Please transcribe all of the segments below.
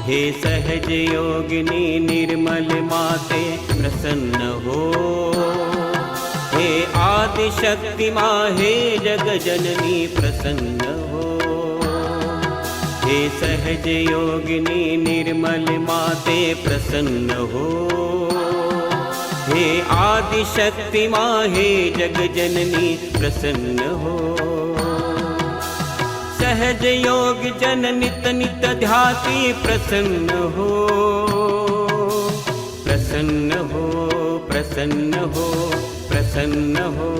हे सहज योगिनी निर्मल माते प्रसन्न हो। हे आदिशक्ति माँ हे जग जननी प्रसन्न हो। हे सहज योगिनी निर्मल माते प्रसन्न हो। हे आदिशक्ति माँ हे जग जननी प्रसन्न हो। सहज योग जन नित नित ध्याति प्रसन्न हो। प्रसन्न हो प्रसन्न हो प्रसन्न हो।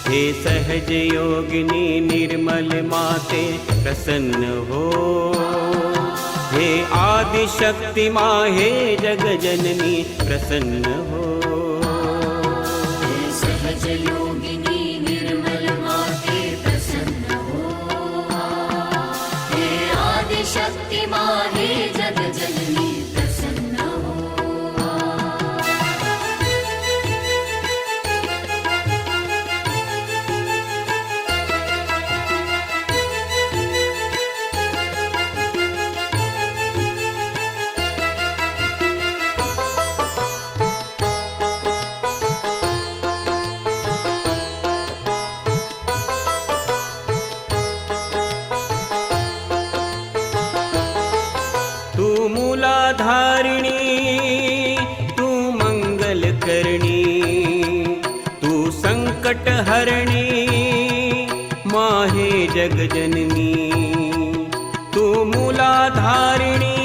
हे सहज योगिनी निर्मल माते प्रसन्न हो। हे आदिशक्ति माँ हे जग जननी प्रसन्न हो। हे सहज योगिनी निर्मल माते प्रसन्न हो। हे आदिशक्ति माँ हे जग जननी प्रसन्न हो। तू मूलाधारिणी तू मंगल करणी तू संकट हरणी माहे जग जननी। तू मूलाधारिणी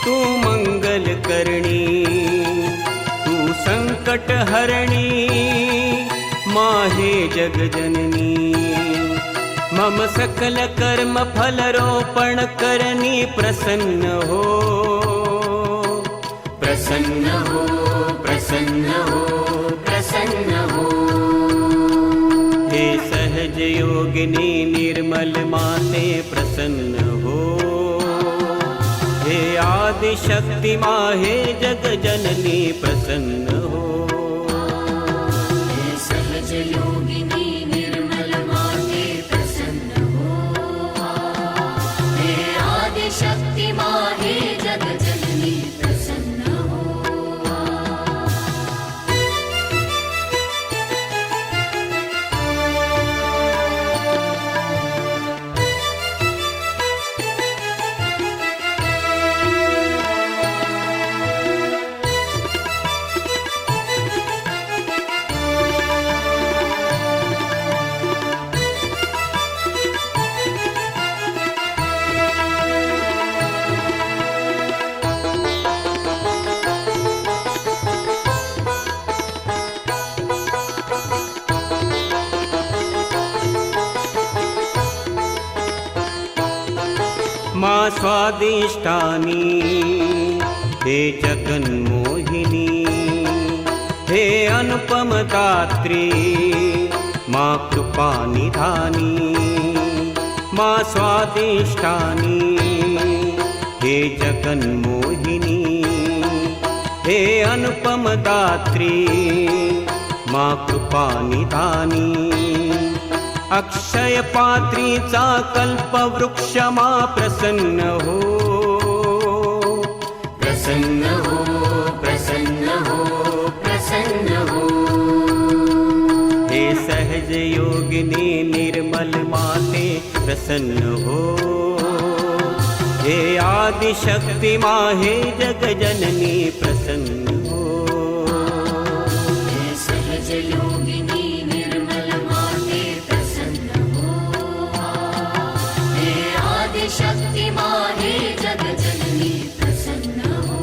तू मंगल करणी तू संकट हरणी माहे जग जननी। मम सकल कर्म फल रोपण करनी प्रसन्न हो। प्रसन्न हो प्रसन्न हो प्रसन्न हो। हे सहज योगिनी निर्मल माते प्रसन्न हो। हे आदिशक्ति माँ हे जग जननी प्रसन्न हो। हे सहज योगिनी निर्मल माते प्रसन्न हो। हे आदिशक्ति माँ हे जग जननी प्रसन्न हो। माँ स्वादिष्टानी हे जगन्मोहिनी हे अनुपम दात्री माँ कृपा निधानी। माँ स्वादिष्टानी हे जगन्मोहिनी हे अनुपम दात्री माँ कृपा निधानी। अक्षय पात्रीचा कल्प वृक्ष माँ प्रसन्न हो। प्रसन्न हो प्रसन्न हो प्रसन्न हो। हे सहज योगिनी निर्मल माते प्रसन्न हो। हे आदिशक्ति माँ हे जग जननी प्रसन्न हो। हे सहज योगिनी निर्मल माते प्रसन्न हो। हे आदिशक्ति माँ हे जग जननी प्रसन्न हो।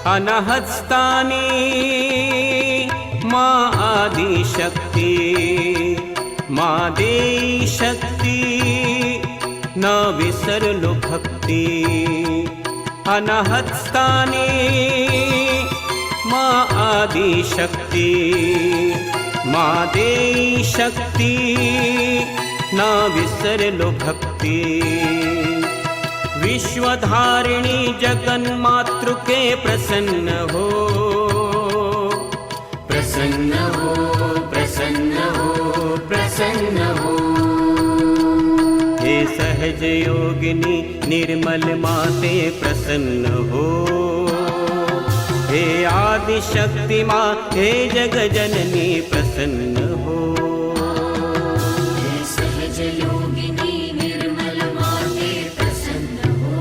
अनहस्तानी माँ आदिशक्ति माँ देई शक्ति न विसरलो भक्ति। अनाहत स्थानी माँ आदि शक्ति, माँ देई शक्ति, ना विसरलो भक्ति। विश्वधारिणी जगन मातृ के प्रसन्न हो, प्रसन्न हो, प्रसन्न हो, प्रसन्न हो। हे सहज योगिनी निर्मल माते प्रसन्न हो, हे आदि शक्ति माँ हे जग जननी प्रसन्न हो। हे सहज योगिनी निर्मल माते प्रसन्न हो,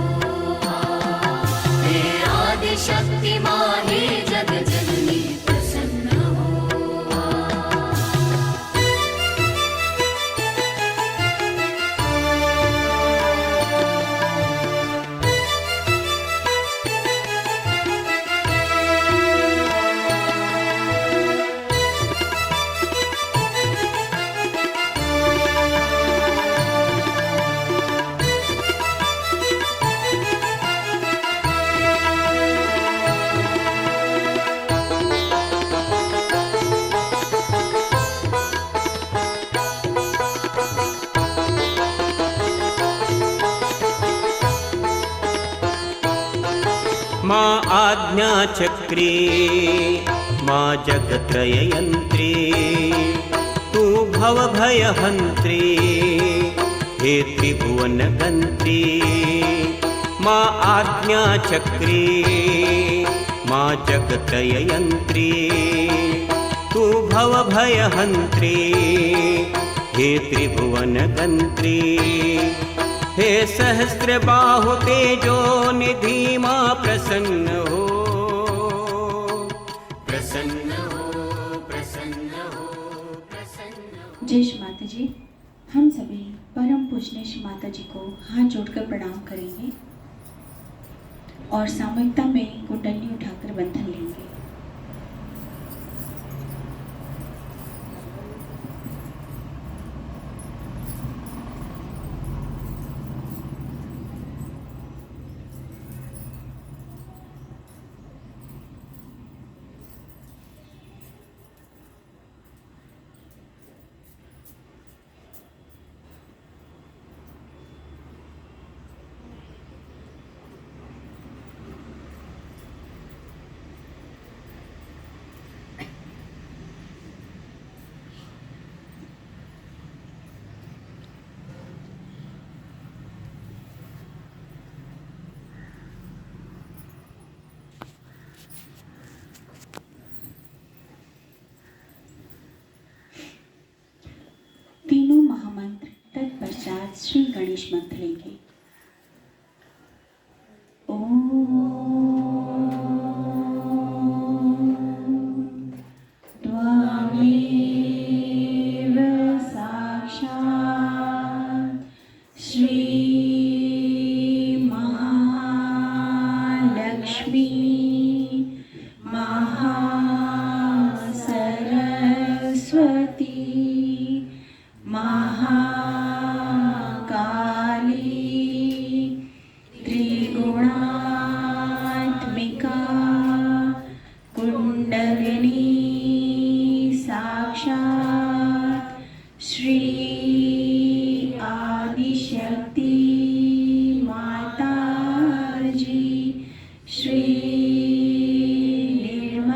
हे आदि शक्ति माँ हे जग जननी प्रसन्न हो। माँ आज्ञा चक्री, माँ जगत्रययंत्री, तू भव भय हंत्री, हे त्रिभुवन गंत्री। माँ आज्ञा चक्री, माँ जगत्रययंत्री, तू भव भय हंत्री, हे त्रिभुवन गंत्री। हे सहस्र बाहु तेजो निधि माँ प्रसन्न हो, प्रसन्न हो, प्रसन्न हो, प्रसन्न हो। जय श्री माता जी। हम सभी परम पूजनीय श्री माता जी को हाथ जोड़कर प्रणाम करेंगे और सामूहिकता में कुंडली उठाकर बंधन लेंगे। तीनों महामंत्र तत्पश्चात श्री गणेश मंत्र लेंगे। त्वमेव साक्षात् श्री महालक्ष्मी महासरस्वती महाकाली त्रिगुणात्मिका कुंडलिनी साक्षात् श्री आदिशक्ति माताजी श्री निर्मला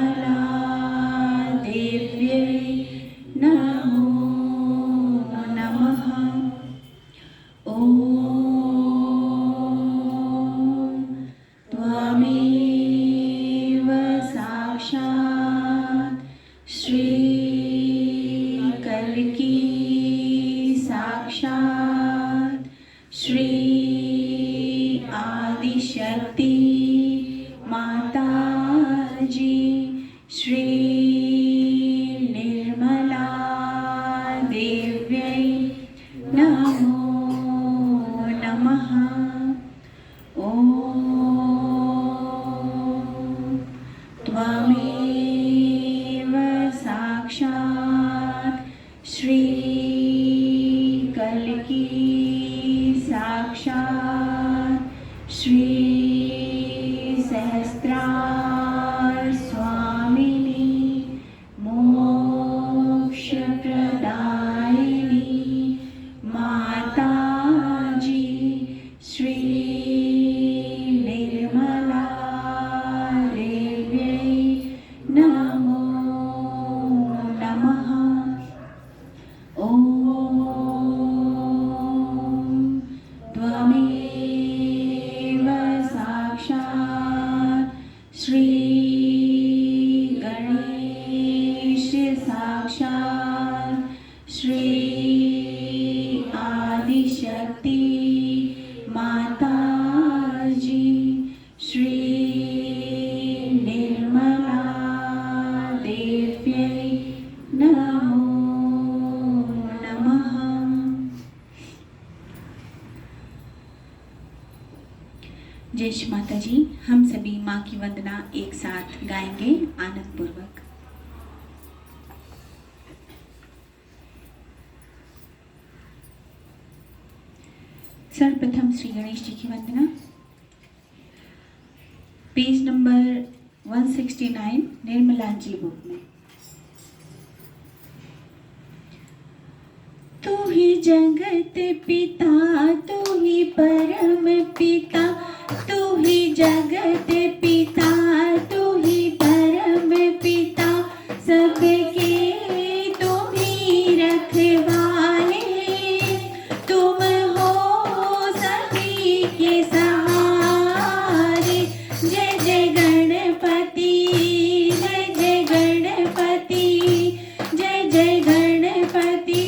स्वामिनी मोक्षप्रदायिनी माताजी श्री निर्मला देव्यै नमो नमः। ॐ त्वमेव साक्षात् श्री गणेश साक्षात् श्री आदिशक्ति माताजी श्री निर्मला देव्यै नमो नमः। जय श्री माता जी। हम सभी माँ की वंदना एक साथ गाएंगे आनंद पूर्वक। सर्वप्रथम श्री गणेश जी की वंदना, पेज नंबर 169 निर्मलांजलि बुक में। तू ही जगत पिता, तू ही परम पिता, तू ही जगत पिता, तू ही परम पिता, सबके तुम ही रखवाले, तुम हो सभी के सहारे। जय जय गणपति, जय जय गणपति, जय जय गणपति,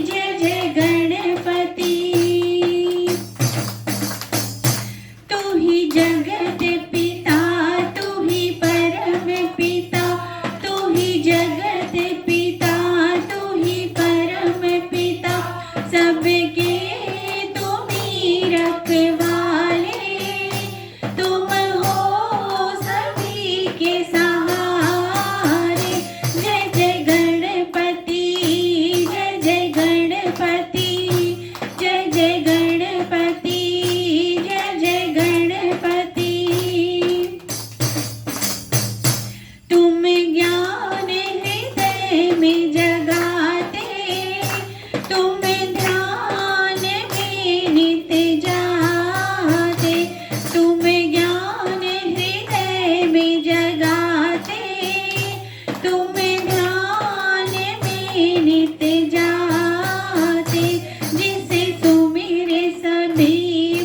जय जय गणपति। तू ही जगत पिता, तू ही परम पिता, तू ही जगत पिता, तू ही परम पिता, सबके तुम ही रखवाले, तुम हो सभी के सहारे। जय जय गणपति, जय जय गणपति, जय जय गणपति, जय जय गणपति। तुम ज्ञान हृदय में जगाते, तुम ध्यान में नित जाते, तुम ज्ञान हृदय में जगाते, तुम ध्यान में नित जाते। जिसे सुमिरे सभी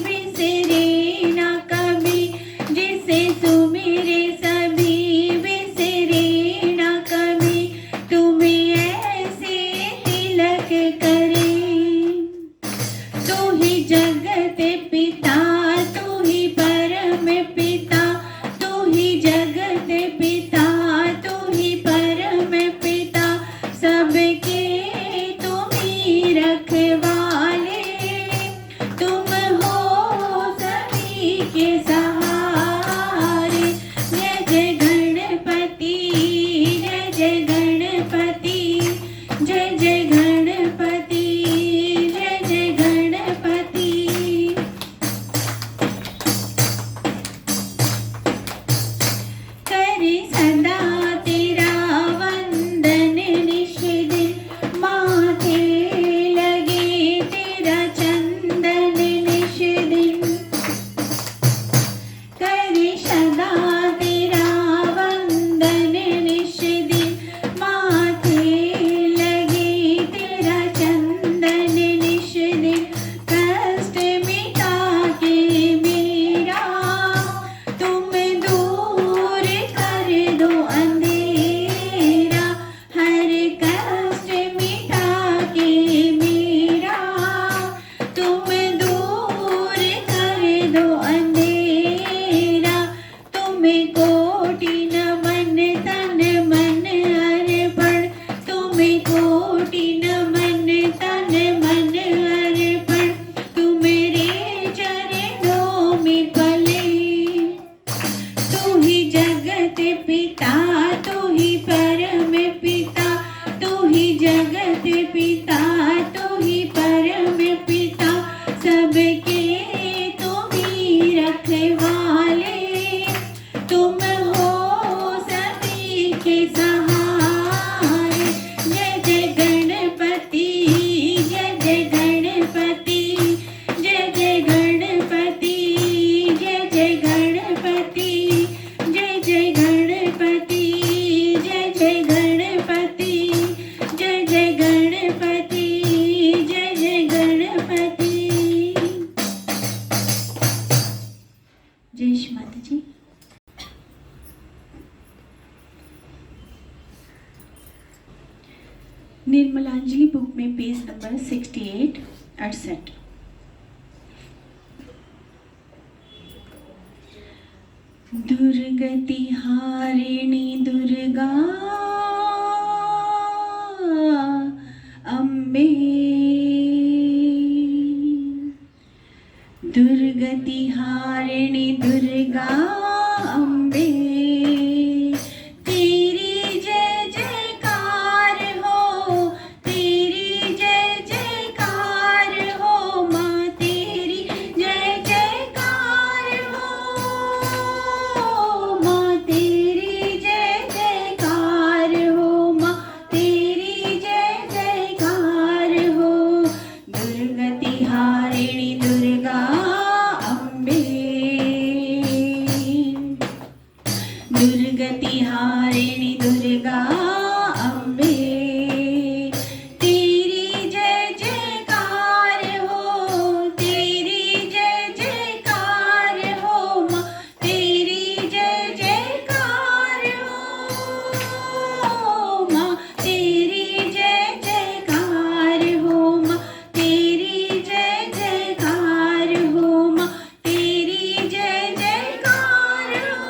बिसरे न कभी, जिसे सुमिरे सभी बिसरे न कभी, तुम्हें ऐसे तिलक करें। तू ही जगत पिता, तू ही परम पिता, तू ही जगत पिता, तू ही परम पिता, सबके तुम ही रखवाले, तुम हो सभी के सहारे। जय जय गणपति, जय जय गणपति, जय जय गणपति, जय जय गणपति। करे सदा तेरा वंदन निश दिन, माथे लगे तेरा चंदन निश दिन। करे सदा तेरा वंदन निश दिन, माथे लगे तेरा चंदन निश दिन। कष्ट मिटा के मेरा तुम दूर कर दो अंधेरा, हर कष्ट मिटा के मेरा तुम दूर कर दो अंधेरा। तुम्हें कोटि नमन तन मन अर्पण, तुम्हें कोटि नमन तन मन अर्पण, तुम मेरे चरणों में पले। तू ही जगत पिता, तू ही परम पिता, तू ही जगत पिता, तू ही परम पिता, सबके तुम ही रखवाले, तुम निर्मलांजलि बुक में पेज नंबर 68 68। दुर्गति हारिणी दुर्गा अम्बे, दुर्गति हारिणी दुर्गा अम्बे, तेरी जय जयकार हो, तेरी जय जयकार हो माँ, तेरी जय जयकार हो माँ, तेरी जय जयकार हो माँ, तेरी जय जयकार हो। दुर्गति हारिणी दुर्गा अम्बे, दुर्गति हारिणी दुर्गा अम्बे, तेरी जय जयकार हो, तेरी जय जयकार हो माँ, तेरी जय जयकार हो माँ, तेरी जय जयकार हो माँ, तेरी जय जयकार हो माँ, तेरी जय जयकार हो।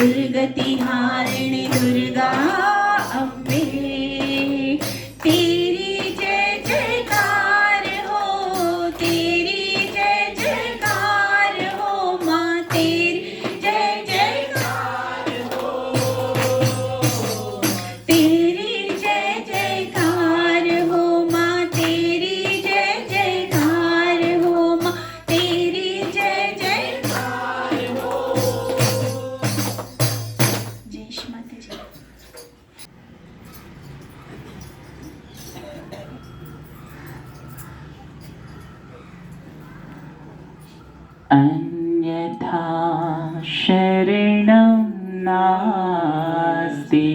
दुर्गति हारिणी दुर्गा अम्बे, तेरी जय जयकार हो, तेरी जय जयकार हो माँ, तेरी जय जयकार हो, तेरी जय जयकार हो माँ, तेरी जय जयकार हो माँ, तेरी जय जयकार हो। जय श्री माता जी। अन्यथा शरणं नास्ति,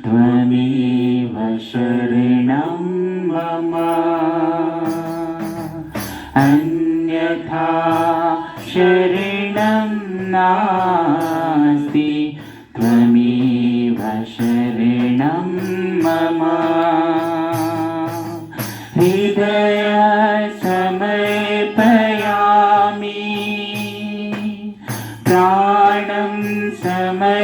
त्वमेव शरणं मम। अन्यथा शरणं नास्ति, त्वमेव शरणं मम। हृदय समर्पयामि, प्राणं समर्पयामि,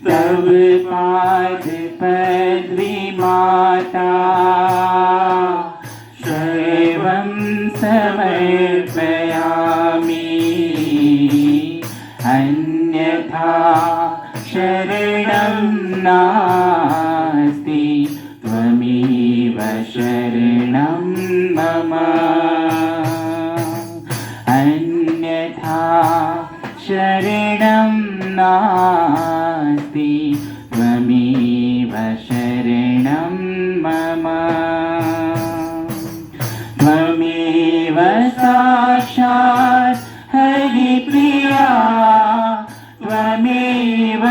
तव पाद पद्ममाता सर्वं समर्पयामि। अन्यथा शरणं नास्ति, त्वमेव शरणं मम। अन्यथा शरणं नास्ति, त्वमेव शरणं मम। त्वमेव साक्षात् हरिप्रिया, त्वमेव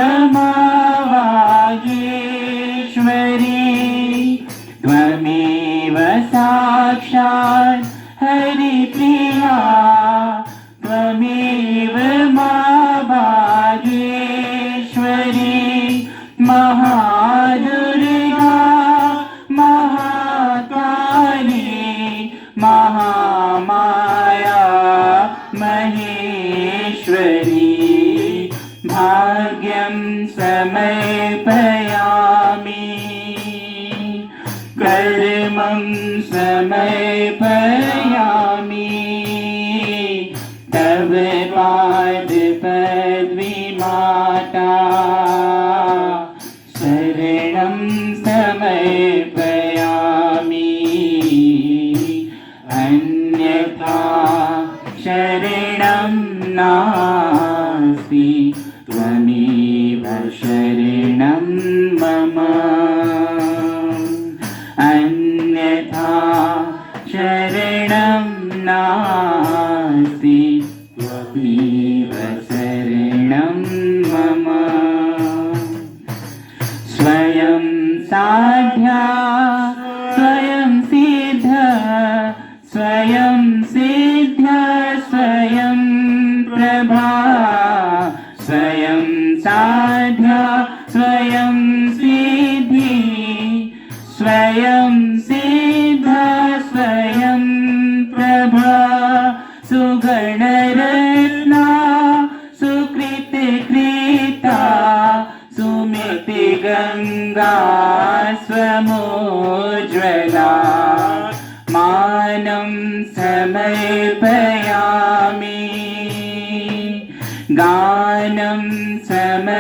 वागीश्वरी, त्वमेव साक्षात् हरिप्रिया, त्वमेव वागीश्वरी, महादुर्गा महाकाली महामाया महेश्वरी। भाग्यं समर्पयामि, कर्मं समर्पयामि, तव पाद पद्ममाता शरणं समर्पयामि। अन्यथा शरणं नास्ति, त्वमेव शरणं मम। अन्यथा शरणं नास्ति, त्वमेव शरणं मम। स्वयं साध्या स्वयं सिद्ध, स्वयं सिद्ध स्वयं प्रभा, स्वयं साध्या स्वयं सिद्धि, स्वयं सिद्ध स्वयं प्रभा। सुगणरत्ना सुकृतकृता, सुमति गंगा स्वमोज्ज्वला। मानं समर्पयामि, गानं समर्पयामि,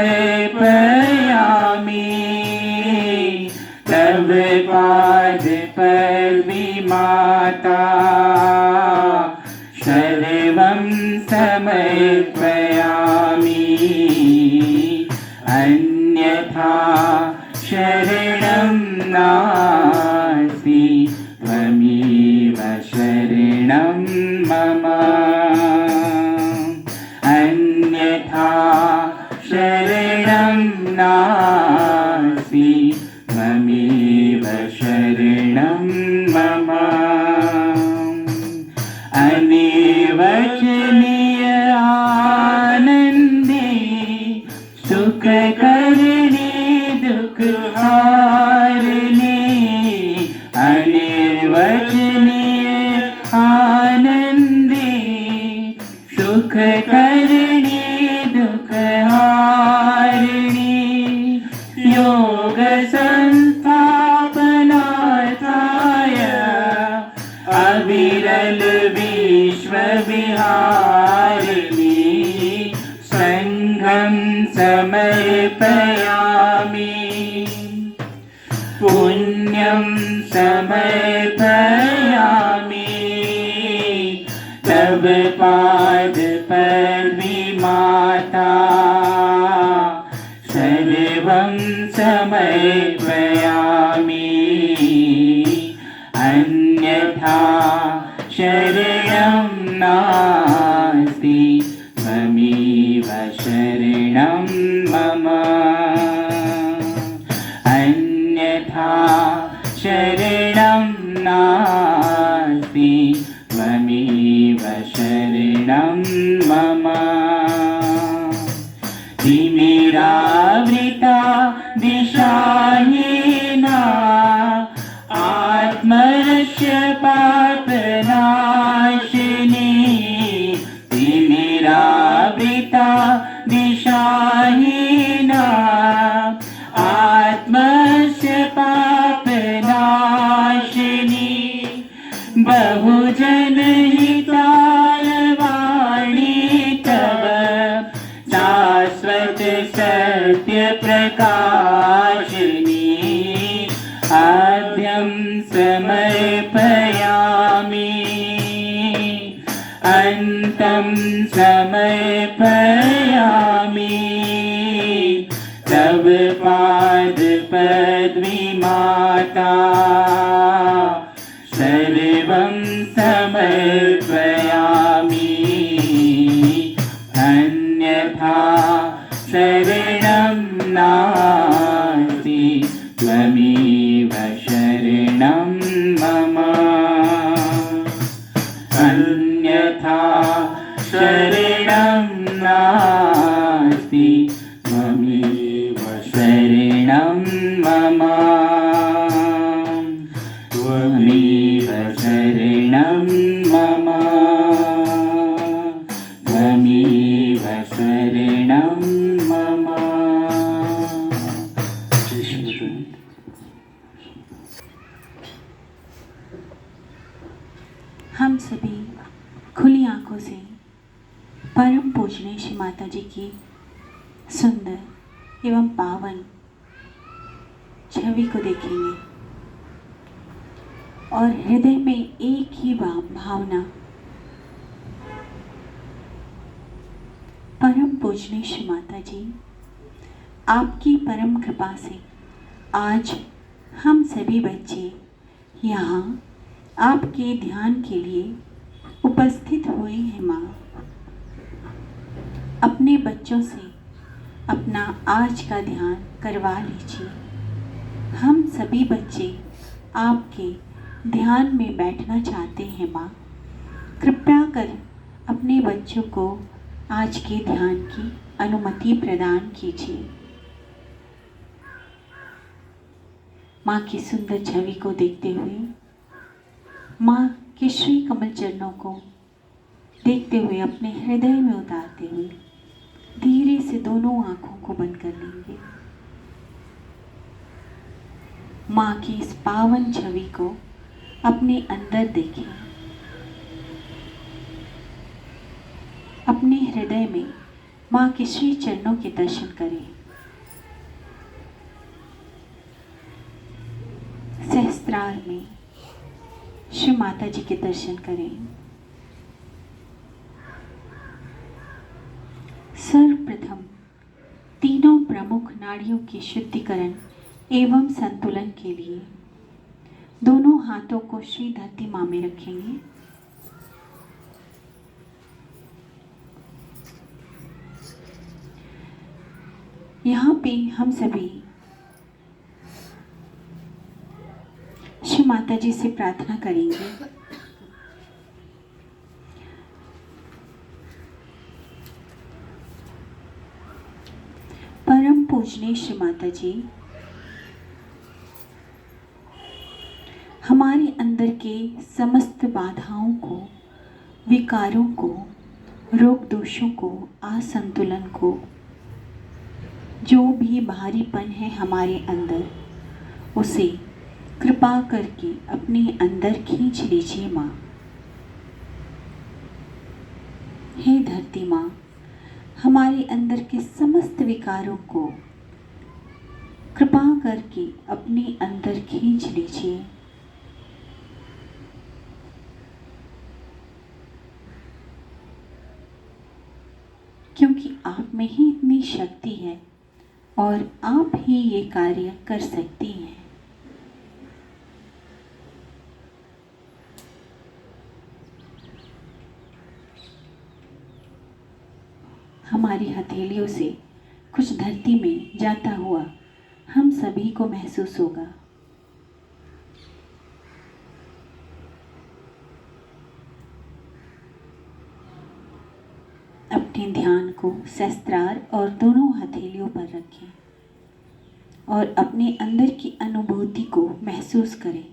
तव पाद पद्ममाता सर्वं समर्पयामि। अन्यथा शरणं नास्ति, त्वमेव शरणं मम। अन्यथा शरणं नास्ति, त्वमेव शरणं मम। अनिर्वचनीय आनन्दे, सुखकरणे दुःखहारिणे, करणी दुःखहारिणी योग संस्थापनार्थाय अविरल विश्वविहारिणी संघं समर्पयामि पुण्यं समर्पयामि तव पाद पद्ममाता सर्वं समर्पयामि अन्यथा शरणं नास्ति त्वमेव शरणं मम अन्यथा शरणं नास्ति त्वमेव शरणं मम तिमिरावृता दिशाहीना आत्मरस्य पापनाशिनी तिमिरावृता दिशाहीना आत्मस्य पापनाशिनी बहुजन हिताय वाणी तव शाश्वत सत्य प्रकाशिनी आद्यं समर्पयामि अन्तं समर्पयामि तव पाद पद्ममाता सर्वं समर्पयामि अन्यथा शरणं नास्ति त्वमेव शरणं मम अन्यथा शरणं नास्ति त्वमेव शरणं मम त्वमेव शरणं मम त्वमेव शरणं मम। हम सभी खुली आंखों से परम पूजनीय श्री माता जी की सुंदर एवं पावन छवि को देखेंगे और हृदय में एक ही भावना, परम पूजनीय श्री माता जी, आपकी परम कृपा से आज हम सभी बच्चे यहाँ आपके ध्यान के लिए उपस्थित हुए हैं। माँ, अपने बच्चों से अपना आज का ध्यान करवा लीजिए। हम सभी बच्चे आपके ध्यान में बैठना चाहते हैं। माँ, कृपया कर अपने बच्चों को आज के ध्यान की अनुमति प्रदान कीजिए। माँ की सुंदर छवि को देखते हुए, माँ के श्री कमल चरणों को देखते हुए, अपने हृदय में उतारते हुए धीरे से दोनों आंखों को बंद कर लेंगे। माँ की इस पावन छवि को अपने अंदर देखें। अपने हृदय में माँ के श्री चरणों के दर्शन करें। सहस्त्रार में श्री माता जी के दर्शन करें। सर्वप्रथम तीनों प्रमुख नाड़ियों की शुद्धिकरण एवं संतुलन के लिए दोनों हाथों को श्री धरती माँ में रखेंगे। यहाँ पे हम सभी श्री माता जी से प्रार्थना करेंगे। परम पूजनीय श्री माता जी, हमारे अंदर के समस्त बाधाओं को, विकारों को रोग दोषों को, असंतुलन को, जो भी भारीपन है हमारे अंदर, उसे कृपा करके अपने अंदर खींच लीजिए माँ। हे धरती माँ, हमारे अंदर के समस्त विकारों को कृपा करके अपने अंदर खींच लीजिए। क्योंकि आप में ही इतनी शक्ति है और आप ही ये कार्य कर सकती हैं। हमारी हथेलियों से कुछ धरती में जाता हुआ हम सभी को महसूस होगा। अपने ध्यान को सहस्त्रार और दोनों हथेलियों पर रखें और अपने अंदर की अनुभूति को महसूस करें।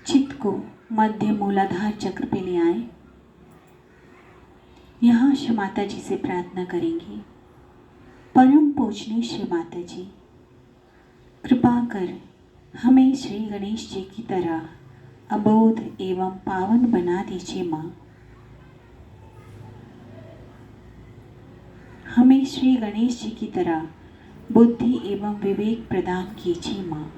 चित्त को मध्य मूलाधार चक्र पे ले आए। यहाँ श्री माता जी से प्रार्थना करेंगे, परम पूजनीय श्री माता जी, कृपा कर हमें श्री गणेश जी की तरह अबोध एवं पावन बना दीजिए माँ। हमें श्री गणेश जी की तरह बुद्धि एवं विवेक प्रदान कीजिए माँ।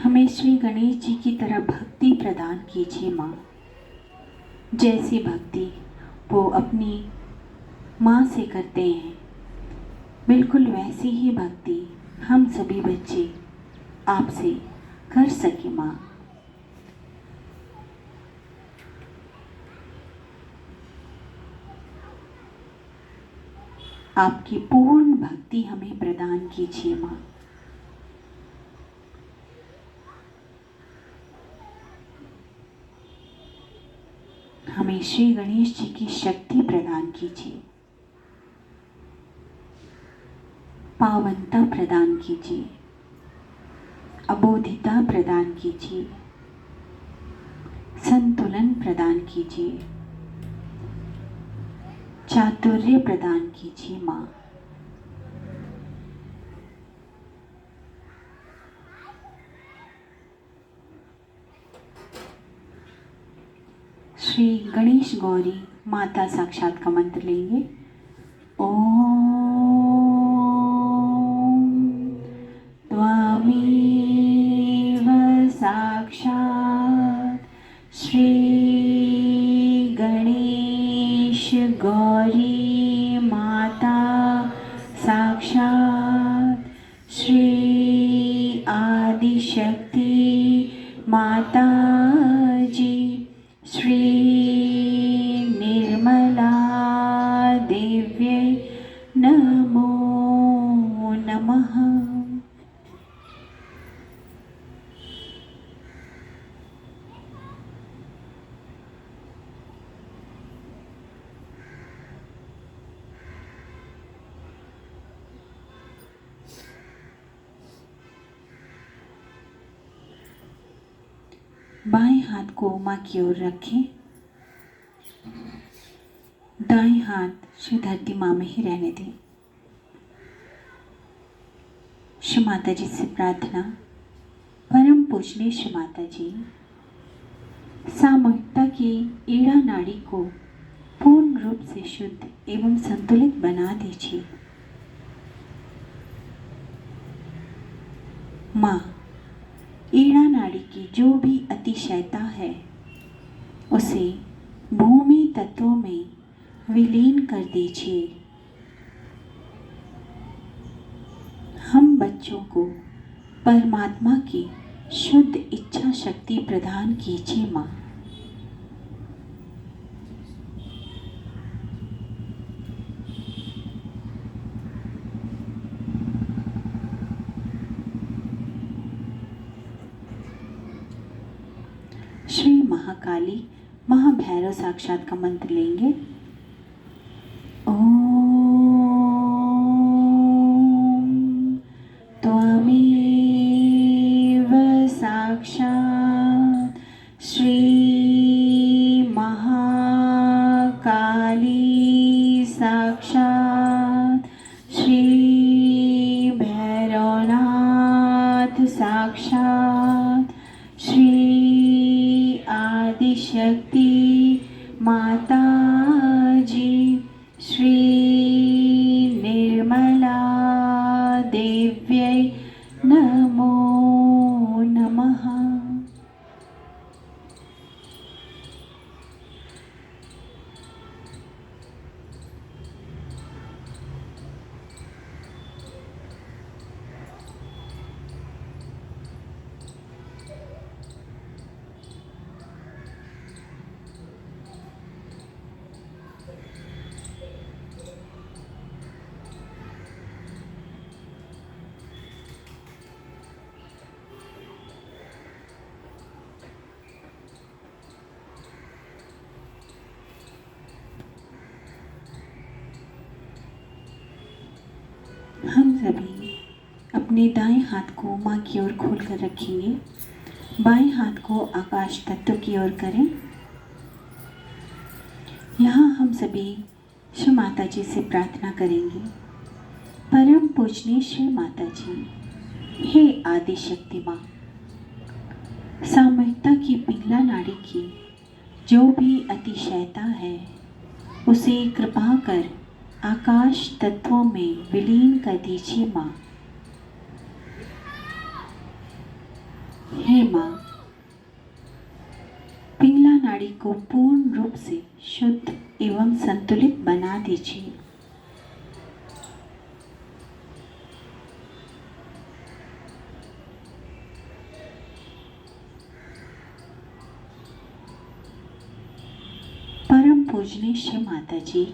हमें श्री गणेश जी की तरह भक्ति प्रदान कीजिए माँ। जैसी भक्ति वो अपनी माँ से करते हैं, बिल्कुल वैसी ही भक्ति हम सभी बच्चे आपसे कर सके माँ। आपकी पूर्ण भक्ति हमें प्रदान कीजिए माँ। हमें श्री गणेश जी की शक्ति प्रदान कीजिए, पावनता प्रदान कीजिए, अबोधिता प्रदान कीजिए, संतुलन प्रदान कीजिए, चातुर्य प्रदान कीजिए माँ। श्री गणेश गौरी माता साक्षात का मंत्र लेंगे। ओम त्वमेव साक्षात् श्री गणेश गौरी माता साक्षात श्री आदिशक्ति माता जी, श्री निर्मला देव्यै नमो नमः। बाएं हाथ को माँ की ओर रखें, दाएं हाथ श्री धरती माँ में ही रहने दें। श्री माता जी से प्रार्थना, परम पूजनीय श्री माता जी, सामूहिकता की ईड़ा नाड़ी को पूर्ण रूप से शुद्ध एवं संतुलित बना दीजिए। माँ, ईड़ा नाड़ी की जो भी अतिशयता है उसे भूमि तत्वों में विलीन कर दीजिए। हम बच्चों को परमात्मा की शुद्ध इच्छा शक्ति प्रदान कीजिए माँ। श्री महाकाली महाभैरव साक्षात का मंत्र लेंगे। ओम साक्षात श्री आदिशक्ति माता जी श्री निर्मला देव्यै नमो नमः। हम सभी अपने दाएं हाथ को माँ की ओर खोल कर रखेंगे। बाएं हाथ को आकाश तत्व की ओर करें। यहाँ हम सभी शिव माता जी से प्रार्थना करेंगे। परम पूजनीय शिव माता जी, हे आदि शक्ति माँ, सामूहिकता की पिंगला नाड़ी की जो भी अतिशयता है उसे कृपा कर आकाश तत्वों में विलीन कर दीजिए माँ। हे माँ, पिंगला नाड़ी को पूर्ण रूप से शुद्ध एवं संतुलित बना दीजिए। परम पूजनीय शिव माता जी,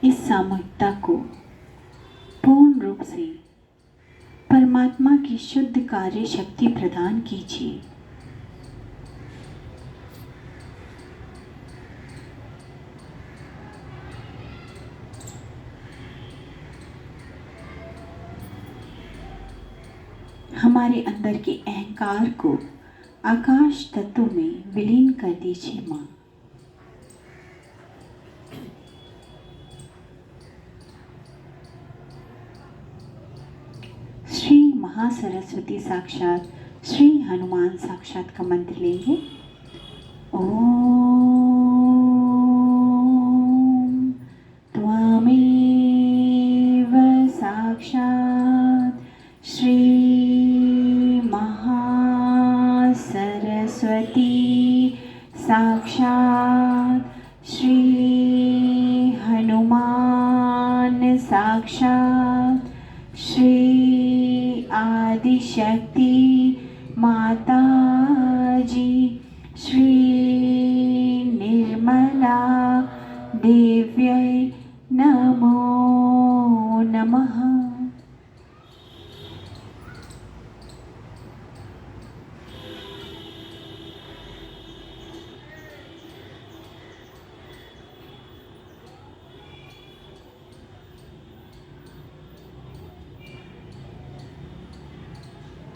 इस सामूहिकता को पूर्ण रूप से परमात्मा की शुद्ध कार्य शक्ति प्रदान कीजिए। हमारे अंदर के अहंकार को आकाश तत्व में विलीन कर दीजिए माँ। श्री महासरस्वती साक्षात श्री हनुमान साक्षात का मंत्र लेंगे। ओम त्वमेव साक्षात श्री महासरस्वती साक्षात श्री हनुमान साक्षात श्री आदिशक्ति माता जी श्री निर्मला देव्यै नमो नमः।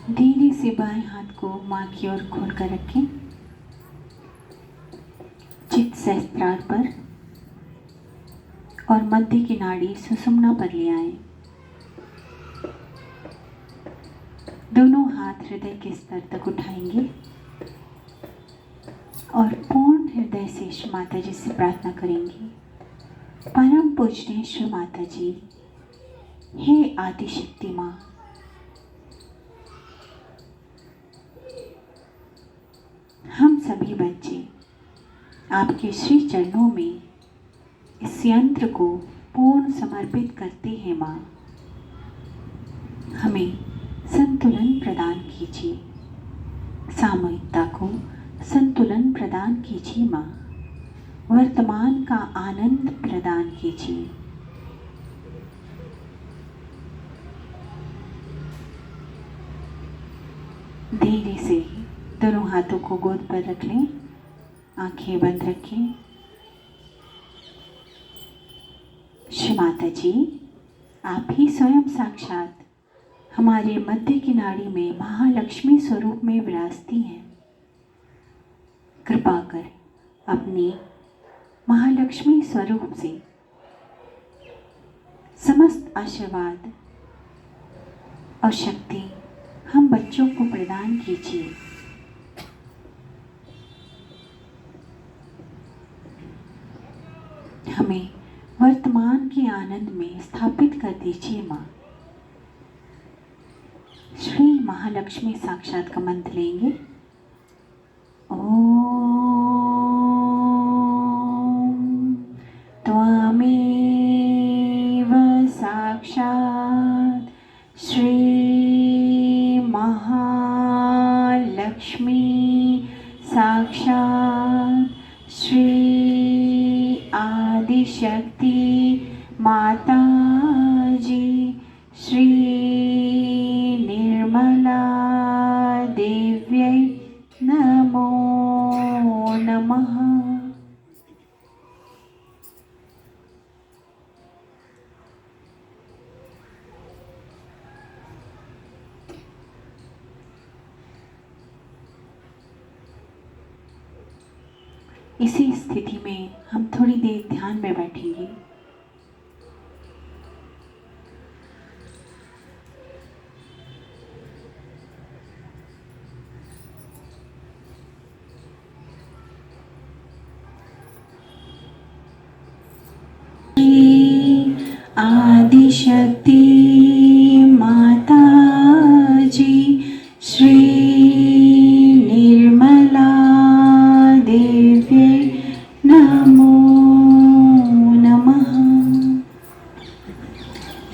धीरे से बाएं हाथ को माँ की ओर खोल कर रखें। चित्त सहस्त्रार पर और मध्य की नाड़ी सुषुम्ना पर ले आए। दोनों हाथ हृदय के स्तर तक उठाएंगे और पूर्ण हृदय से श्री माता जी से प्रार्थना करेंगे। परम पूजनीय श्री माता जी, हे आदिशक्ति माँ, हम सभी बच्चे आपके श्री चरणों में इस यंत्र को पूर्ण समर्पित करते हैं माँ। हमें संतुलन प्रदान कीजिए, सामूहिकता को संतुलन प्रदान कीजिए माँ। वर्तमान का आनंद प्रदान कीजिए। धीरे से दोनों हाथों को गोद पर रख लें, आंखें बंद रखें। श्री माता जी, आप ही स्वयं साक्षात हमारे मध्य की नाड़ी में महालक्ष्मी स्वरूप में विराजती हैं। कृपा कर अपनी महालक्ष्मी स्वरूप से समस्त आशीर्वाद और शक्ति हम बच्चों को प्रदान कीजिए। हमें वर्तमान के आनंद में स्थापित कर दीजिए माँ। श्री महालक्ष्मी साक्षात का मंत्र लेंगे। ओम त्वमेव साक्षात् श्री महालक्ष्मी साक्षात् श्री आदिशक्ति माता जी श्री निर्मला देव्यै नमो नमः। इसी स्थिति में हम थोड़ी देर ध्यान में बैठेंगे। आदिशक्ति माता जी श्री निर्मला देव्यै नमो नमः।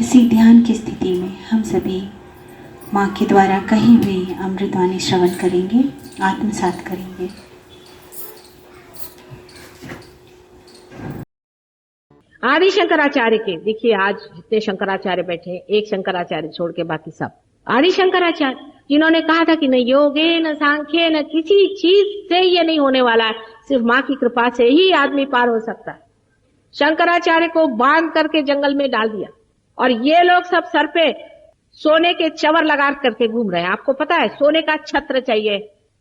इसी ध्यान की स्थिति में हम सभी माँ के द्वारा कही हुई अमृतवाणी श्रवण करेंगे, आत्मसात करेंगे। आदि शंकराचार्य के, देखिए आज जितने शंकराचार्य बैठे हैं, एक शंकराचार्य छोड़ के बाकी सब आदि शंकराचार्य, जिन्होंने कहा था कि न योगे न सांख्य न किसी चीज से ये नहीं होने वाला है, सिर्फ माँ की कृपा से ही आदमी पार हो सकता है। शंकराचार्य को बांध करके जंगल में डाल दिया और ये लोग सब सर पे सोने के चवर लगा करके घूम रहे हैं। आपको पता है सोने का छत्र चाहिए,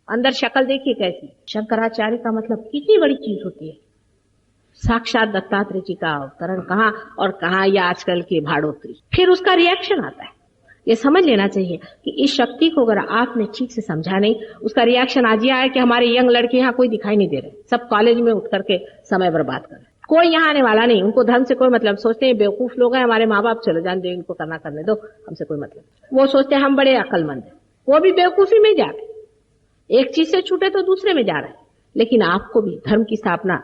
अंदर शक्ल देखिए कैसी। शंकराचार्य का मतलब कितनी बड़ी चीज होती है। साक्षात दत्तात्रेय जी का अवतरण कहाँ और कहाँ ये आजकल की भाड़ोत्री। फिर उसका रिएक्शन आता है। ये समझ लेना चाहिए कि इस शक्ति को अगर आपने ठीक से समझा नहीं, उसका रिएक्शन आज ये आया कि हमारे यंग लड़के यहाँ कोई दिखाई नहीं दे रहे, सब कॉलेज में उठ करके समय बर्बाद कर रहे, कोई यहाँ आने वाला नहीं, उनको धर्म से कोई मतलब, सोचते हैं बेवकूफ लोग हैं, हमारे माँ बाप चलो जान दो, इनको करना करने दो, हमसे कोई मतलब। वो सोचते हैं हम बड़े अक्लमंद हैं, वो भी बेवकूफी में जा रहे, एक चीज से छूटे तो दूसरे में जा रहे हैं। लेकिन आपको भी धर्म की स्थापना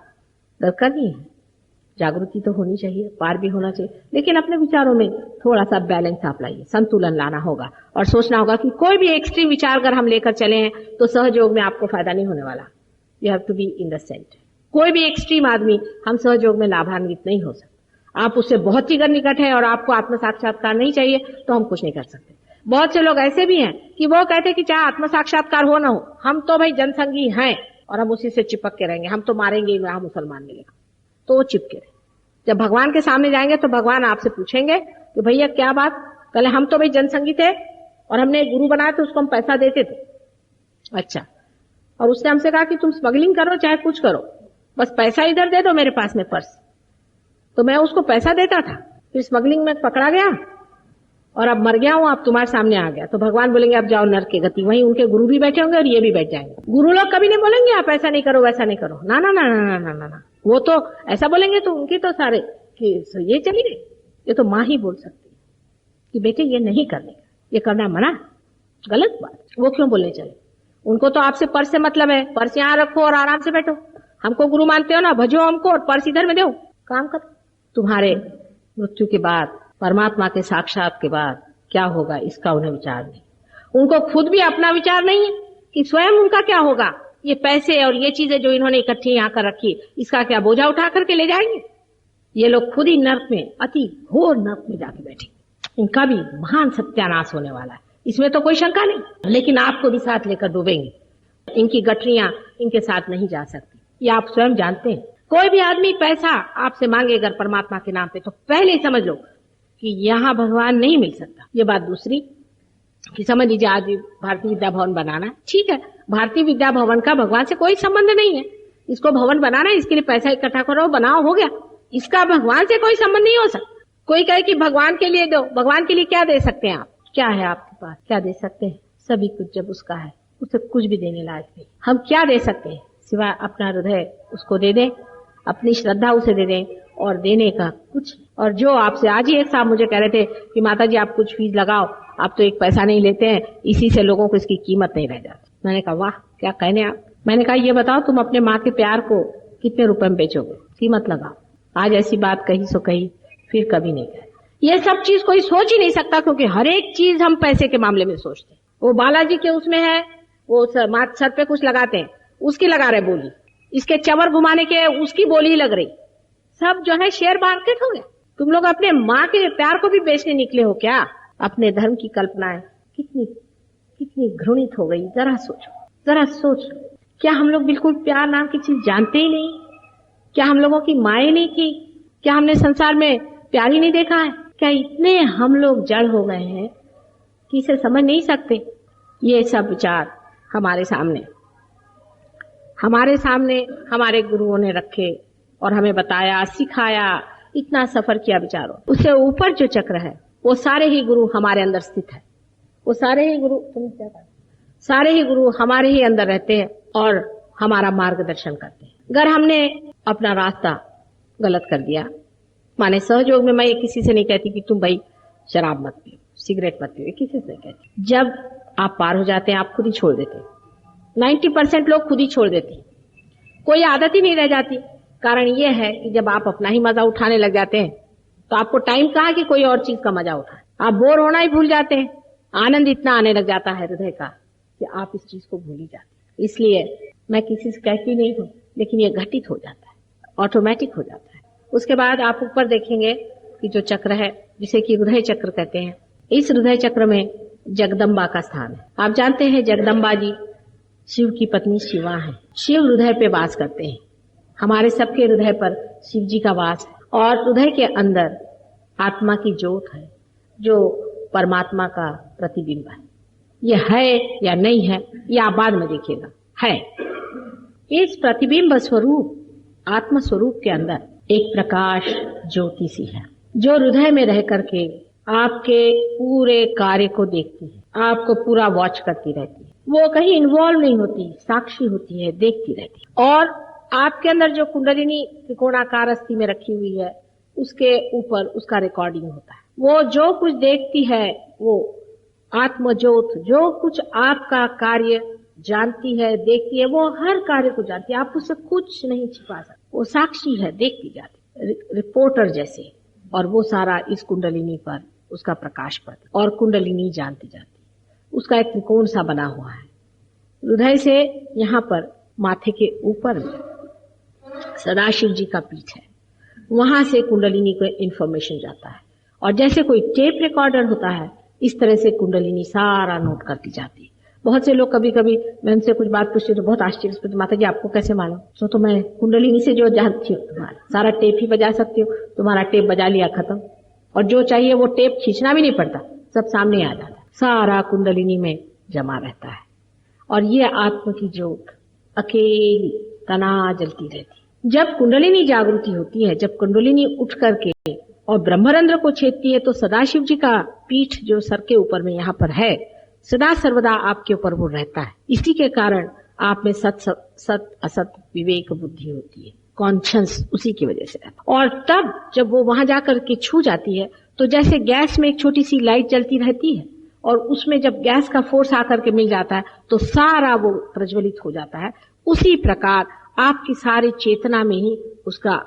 दरकार नहीं है, जागृति तो होनी चाहिए, पार भी होना चाहिए, लेकिन अपने विचारों में थोड़ा सा बैलेंस आप लाइए, संतुलन लाना होगा और सोचना होगा कि कोई भी एक्सट्रीम विचार अगर हम लेकर चले हैं तो सहयोग में आपको फायदा नहीं होने वाला। You have to be in the center. कोई भी एक्सट्रीम आदमी हम सहयोग में लाभान्वित नहीं हो सकता। आप उससे बहुत ही निकट है और आपको आत्म साक्षात्कार नहीं चाहिए तो हम कुछ नहीं कर सकते। बहुत से लोग ऐसे भी हैं कि वो कहते हैं कि चाहे आत्म साक्षात्कार हो ना हो, हम तो भाई जनसंगी हैं और हम उसी से चिपक के रहेंगे, हम तो मारेंगे ही, हम मुसलमान मिलेगा, तो वो चिपके रहे। जब भगवान के सामने जाएंगे तो भगवान आपसे पूछेंगे कि भैया क्या बात, कल हम तो भाई जनसंगी थे और हमने गुरु बनाया तो उसको हम पैसा देते थे, अच्छा, और उसने हमसे कहा कि तुम स्मगलिंग करो चाहे कुछ करो, बस पैसा इधर दे दो, मेरे पास में पर्स। तो मैं उसको पैसा देता था, फिर स्मगलिंग में पकड़ा गया और अब मर गया हूं, अब तुम्हारे सामने आ गया। तो भगवान बोलेंगे अब जाओ नरक की गति। वहीं उनके गुरु भी बैठे होंगे और ये भी बैठ जाएंगे। गुरु लोग कभी नहीं बोलेंगे आप ऐसा नहीं करो वैसा नहीं करो, ना ना ना ना ना ना ना ना, वो तो ऐसा बोलेंगे तो उनकी तो सारे कि ये चली गई। ये तो माँ ही बोल सकती है कि बेटे ये नहीं करने का, ये करना मना, गलत बात। वो क्यों बोलने चले? उनको तो आपसे पर्स से मतलब है, पर्स यहाँ रखो और आराम से बैठो। हमको गुरु मानते हो ना, भजो हमको और पर्स इधर में दो, काम करो। तुम्हारे मृत्यु के बाद, परमात्मा के साक्षात के बाद क्या होगा इसका उन्हें विचार नहीं। उनको खुद भी अपना विचार नहीं है कि स्वयं उनका क्या होगा। ये पैसे और ये चीजें जो इन्होंने इकट्ठी यहाँ कर रखी, इसका क्या बोझा उठा करके ले जाएंगे? ये लोग खुद ही नर्क में, अति घोर नर्क में जाके बैठे। इनका भी महान सत्यानाश होने वाला है, इसमें तो कोई शंका नहीं। लेकिन आपको भी साथ लेकर डूबेंगे। इनकी गठरियां इनके साथ नहीं जा सकती, ये आप स्वयं जानते हैं। कोई भी आदमी पैसा आपसे मांगे अगर परमात्मा के नाम पे, तो पहले ही समझ लो कि यहाँ भगवान नहीं मिल सकता। ये बात दूसरी कि समझ लीजिए आज भारतीय विद्या भवन बनाना है, ठीक है, भारतीय विद्या भवन का भगवान से कोई संबंध नहीं है। इसको भवन बनाना है, इसके लिए पैसा इकट्ठा करो, बनाओ, हो गया। इसका भगवान से कोई संबंध नहीं हो सकता। कोई कहे कि भगवान के लिए दो, भगवान के लिए क्या दे सकते हैं आप? क्या है आप? पास क्या दे सकते हैं? सभी कुछ जब उसका है, उसे कुछ भी देने लायक नहीं। हम क्या दे सकते हैं सिवाय अपना हृदय उसको दे दें, अपनी श्रद्धा उसे दे दें, और देने का कुछ। और जो आपसे आज ही एक साहब मुझे कह रहे थे कि माता जी आप कुछ फीस लगाओ, आप तो एक पैसा नहीं लेते हैं, इसी से लोगों को इसकी कीमत नहीं रह जाती। मैंने कहा वाह क्या कहने आप। मैंने कहा ये बताओ तुम अपने माँ के प्यार को कितने रुपए में बेचोगे? कीमत लगाओ। आज ऐसी बात कही सो कही, फिर कभी नहीं कही। ये सब चीज कोई सोच ही नहीं सकता, क्योंकि हर एक चीज हम पैसे के मामले में सोचते हैं। वो बालाजी के उसमें है, वो सर पे कुछ लगाते हैं, उसकी लगा रहे बोली, इसके चवर घुमाने के उसकी बोली लग रही, सब जो है शेयर मार्केट हो गया। तुम लोग अपने माँ के प्यार को भी बेचने निकले हो क्या? अपने धर्म की कल्पनाएं कितनी कितनी घृणित हो गई। जरा सोचो, जरा सोच। क्या हम लोग बिल्कुल प्यार नाम की चीज जानते ही नहीं? क्या हम लोगों की माए नहीं की? क्या हमने संसार में प्यार ही नहीं देखा है? क्या इतने हम लोग जड़ हो गए हैं कि इसे समझ नहीं सकते? ये सब विचार हमारे सामने हमारे गुरुओं ने रखे और हमें बताया, सिखाया, इतना सफर किया विचारों। उससे ऊपर जो चक्र है वो सारे ही गुरु हमारे अंदर स्थित है। वो सारे ही गुरु हमारे ही अंदर रहते हैं और हमारा मार्गदर्शन करते हैं। अगर हमने अपना रास्ता गलत कर दिया, माने सहयोग में, मैं ये किसी से नहीं कहती कि तुम भाई शराब मत पियो, सिगरेट मत पियो, किसी से नहीं कहती। जब आप पार हो जाते हैं आप खुद ही छोड़ देते हैं। 90% लोग खुद ही छोड़ देते हैं, कोई आदत ही नहीं रह जाती। कारण ये है कि जब आप अपना ही मजा उठाने लग जाते हैं तो आपको टाइम कहाँ कि कोई और चीज का मजा उठाए। आप बोर होना ही भूल जाते हैं। आनंद इतना आने लग जाता है हृदय का कि आप इस चीज को भूल ही जाते हैं। इसलिए मैं किसी से कहती नहीं हूं, लेकिन ये घटित हो जाता है, ऑटोमेटिक हो जाता है। उसके बाद आप ऊपर देखेंगे कि जो चक्र है जिसे कि हृदय चक्र कहते हैं, इस हृदय चक्र में जगदम्बा का स्थान है। आप जानते हैं जगदम्बा जी शिव की पत्नी शिवा है। शिव हृदय पे वास करते हैं। हमारे सबके हृदय पर शिव जी का वास है और हृदय के अंदर आत्मा की ज्योत है जो परमात्मा का प्रतिबिंब है। ये है या नहीं है ये आप बाद में देखिएगा, है। इस प्रतिबिंब स्वरूप आत्म स्वरूप के अंदर एक प्रकाश ज्योति सी है जो हृदय में रह करके आपके पूरे कार्य को देखती है, आपको पूरा वॉच करती रहती है। वो कहीं इन्वॉल्व नहीं होती, साक्षी होती है, देखती रहती है। और आपके अंदर जो कुंडलिनी त्रिकोणाकार अस्थि में रखी हुई है उसके ऊपर उसका रिकॉर्डिंग होता है। वो जो कुछ देखती है वो आत्मज्योत जो कुछ आपका कार्य जानती है, देखती है, वो हर कार्य को जानती है। आप उससे कुछ नहीं छिपा सकते। वो साक्षी है, देखती जाती, रिपोर्टर जैसे। और वो सारा इस कुंडलिनी पर उसका प्रकाश पड़ता और कुंडलिनी जानती जाती। उसका एक त्रिकोण सा बना हुआ है। हृदय से यहाँ पर माथे के ऊपर में सदाशिव जी का पीठ है, वहां से कुंडलिनी को इंफॉर्मेशन जाता है। और जैसे कोई टेप रिकॉर्डर होता है इस तरह से कुंडलिनी सारा नोट करती जाती है। बहुत से लोग कभी कभी मैं उनसे कुछ बात पूछती तो बहुत आश्चर्य से, माता जी आपको कैसे मालूम? तो मैं कुंडलिनी से जो जानती हूँ, तुम्हारा सारा टेप ही बजा सकती हूँ। तुम्हारा टेप बजा लिया, खत्म। और जो चाहिए वो टेप खींचना भी नहीं पड़ता, सब सामने आ जाता है। सारा कुंडलिनी में जमा रहता है। और ये आत्म की ज्योत अकेली तना जलती रहती। जब कुंडलिनी जागृति होती है, जब कुंडलिनी उठ करके और ब्रह्मरंध्र को छेदती है तो सदाशिव जी का पीठ जो सर के ऊपर में यहाँ पर है सदा सर्वदा आपके ऊपर वो रहता है। इसी के कारण आप में सत असत विवेक बुद्धि होती है, कॉन्शियस उसी की वजह से रहता है। और तब जब वो वहां जाकर के छू जाती है तो जैसे गैस में एक छोटी सी लाइट जलती रहती है और उसमें जब गैस का फोर्स आकर के मिल जाता है तो सारा वो प्रज्वलित हो जाता है। उसी प्रकार आपकी सारी चेतना में ही उसका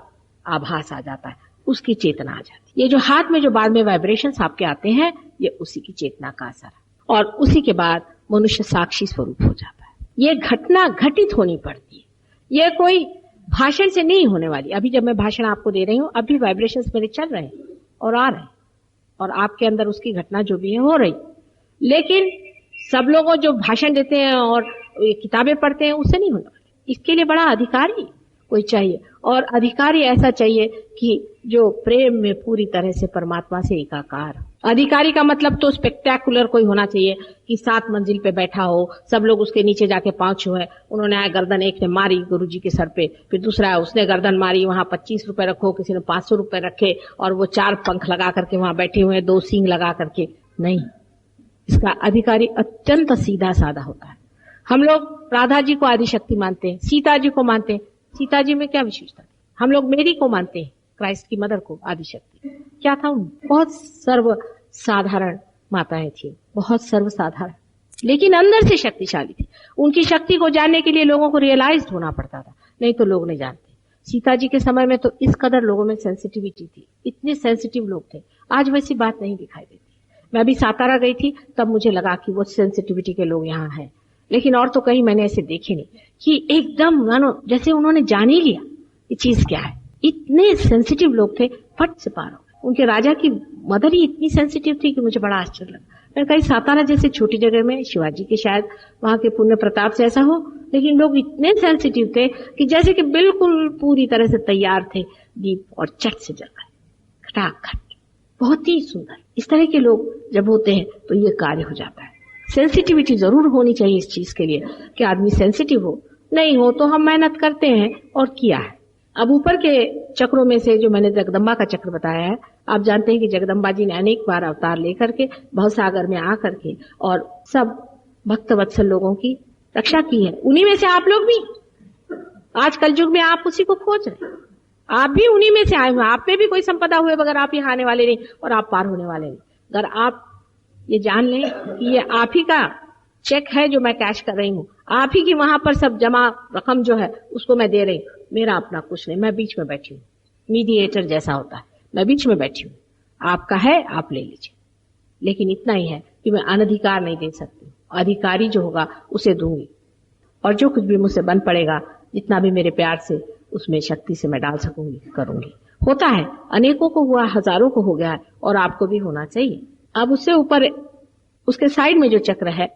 आभास आ जाता है, उसकी चेतना आ जाती है। ये जो हाथ में जो बाद में वाइब्रेशंस आपके आते हैं ये उसी की चेतना का असर है। और उसी के बाद मनुष्य साक्षी स्वरूप हो जाता है। ये घटना घटित होनी पड़ती है, ये कोई भाषण से नहीं होने वाली। अभी जब मैं भाषण आपको दे रही हूँ अभी वाइब्रेशंस मेरे चल रहे हैं और आ रहे हैं और आपके अंदर उसकी घटना जो भी है हो रही। लेकिन सब लोगों जो भाषण देते हैं और किताबें पढ़ते हैं उससे नहीं होने वाली। इसके लिए बड़ा अधिकारी कोई चाहिए और अधिकारी ऐसा चाहिए कि जो प्रेम में पूरी तरह से परमात्मा से एकाकार। अधिकारी का मतलब तो स्पेक्टेकुलर कोई होना चाहिए कि 7 मंजिल पे बैठा हो, सब लोग उसके नीचे जाके 5 छुए। उन्होंने आया गर्दन एक ने मारी गुरुजी के सर पे, फिर दूसरा उसने गर्दन मारी, वहां 25 रुपए रखो, किसी ने 500 रुपए रखे और वो 4 पंख लगा करके वहां बैठे हुए 2 सींग लगा करके। नहीं, इसका अधिकारी अत्यंत सीधा साधा होता है। हम लोग राधा जी को आदि शक्ति मानते हैं, सीता जी को मानते हैं। सीता जी में क्या विशेषता थी? हम लोग मेरी को मानते हैं, क्राइस्ट की मदर को आदि शक्ति। क्या था? बहुत सर्व साधारण माताएं थी, बहुत सर्वसाधारण, लेकिन अंदर से शक्तिशाली थी। उनकी शक्ति को जानने के लिए लोगों को रियलाइज होना पड़ता था, नहीं तो लोग नहीं जानते। सीता जी के समय में तो इस कदर लोगों में सेंसिटिविटी थी, इतने सेंसिटिव लोग थे। आज वैसी बात नहीं दिखाई देती। मैं भी सातारा गई थी, तब मुझे लगा कि वो सेंसिटिविटी के लोग यहाँ हैं, लेकिन और तो कहीं मैंने ऐसे देखे नहीं कि एकदम मानो जैसे उन्होंने जान ही लिया ये चीज क्या है। इतने सेंसिटिव लोग थे, फट से पार हो गए। उनके राजा की मदर ही इतनी सेंसिटिव थी कि मुझे बड़ा आश्चर्य लगा। मैं कहीं सातारा जैसे छोटी जगह में, शिवाजी के शायद वहां के पुण्य प्रताप से ऐसा हो, लेकिन लोग इतने सेंसिटिव थे कि जैसे कि बिल्कुल पूरी तरह से तैयार थे, दीप और चट से जल गए, खटाखट। बहुत ही सुंदर। इस तरह के लोग जब होते हैं तो ये कार्य हो जाता है। सेंसिटिविटी जरूर होनी चाहिए इस चीज के लिए कि आदमी सेंसिटिव हो। नहीं हो तो हम मेहनत करते हैं और किया है। अब ऊपर के चक्रों में से जो मैंने जगदम्बा का चक्र बताया है, आप जानते हैं कि जगदम्बा जी ने अनेक बार अवतार लेकर के भवसागर में आकर के और सब भक्त वत्सल लोगों की रक्षा की है। उन्हीं में से आप लोग भी आज कल युग में आप उसी को खोज रहे हैं। आप भी उन्हीं में से आए हुए। आप पे भी कोई संपदा हुए बगैर आप यहाँ आने वाले नहीं और आप पार होने वाले नहीं। अगर आप ये जान लें कि ये आप ही का चेक है जो मैं कैश कर रही हूँ, आप ही की वहां पर सब जमा रकम जो है उसको मैं दे रही हूँ, मेरा अपना कुछ नहीं, मैं बीच में बैठी हूँ। मीडिएटर जैसा होता है, मैं बीच में बैठी हूँ। आपका है आप ले लीजिए, लेकिन इतना ही है कि मैं अनधिकार नहीं दे सकती। अधिकारी जो होगा उसे दूंगी, और जो कुछ भी मुझसे बन पड़ेगा, जितना भी मेरे प्यार से उसमें शक्ति से मैं डाल सकूंगी करूंगी। होता है, अनेकों को हुआ, हजारों को हो गया है, और आपको भी होना चाहिए। अब उससे ऊपर उसके साइड में जो चक्र है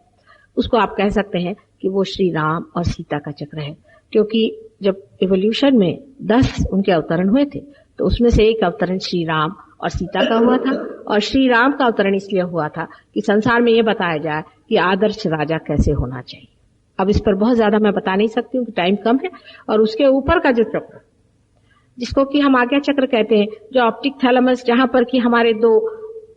उसको आप कह सकते हैं कि वो श्री राम और सीता का चक्र है, क्योंकि जब इवोल्यूशन में 10 उनके अवतरण हुए थे तो उसमें से एक अवतरण श्री राम और सीता का हुआ था। और श्री राम का अवतरण इसलिए हुआ था कि संसार में ये बताया जाए कि आदर्श राजा कैसे होना चाहिए। अब इस पर बहुत ज्यादा मैं बता नहीं सकती हूँ कि टाइम कम है। और उसके ऊपर का जो चक्र जिसको कि हम आज्ञा चक्र कहते हैं, जो ऑप्टिक थैलेमस, जहां पर कि हमारे 2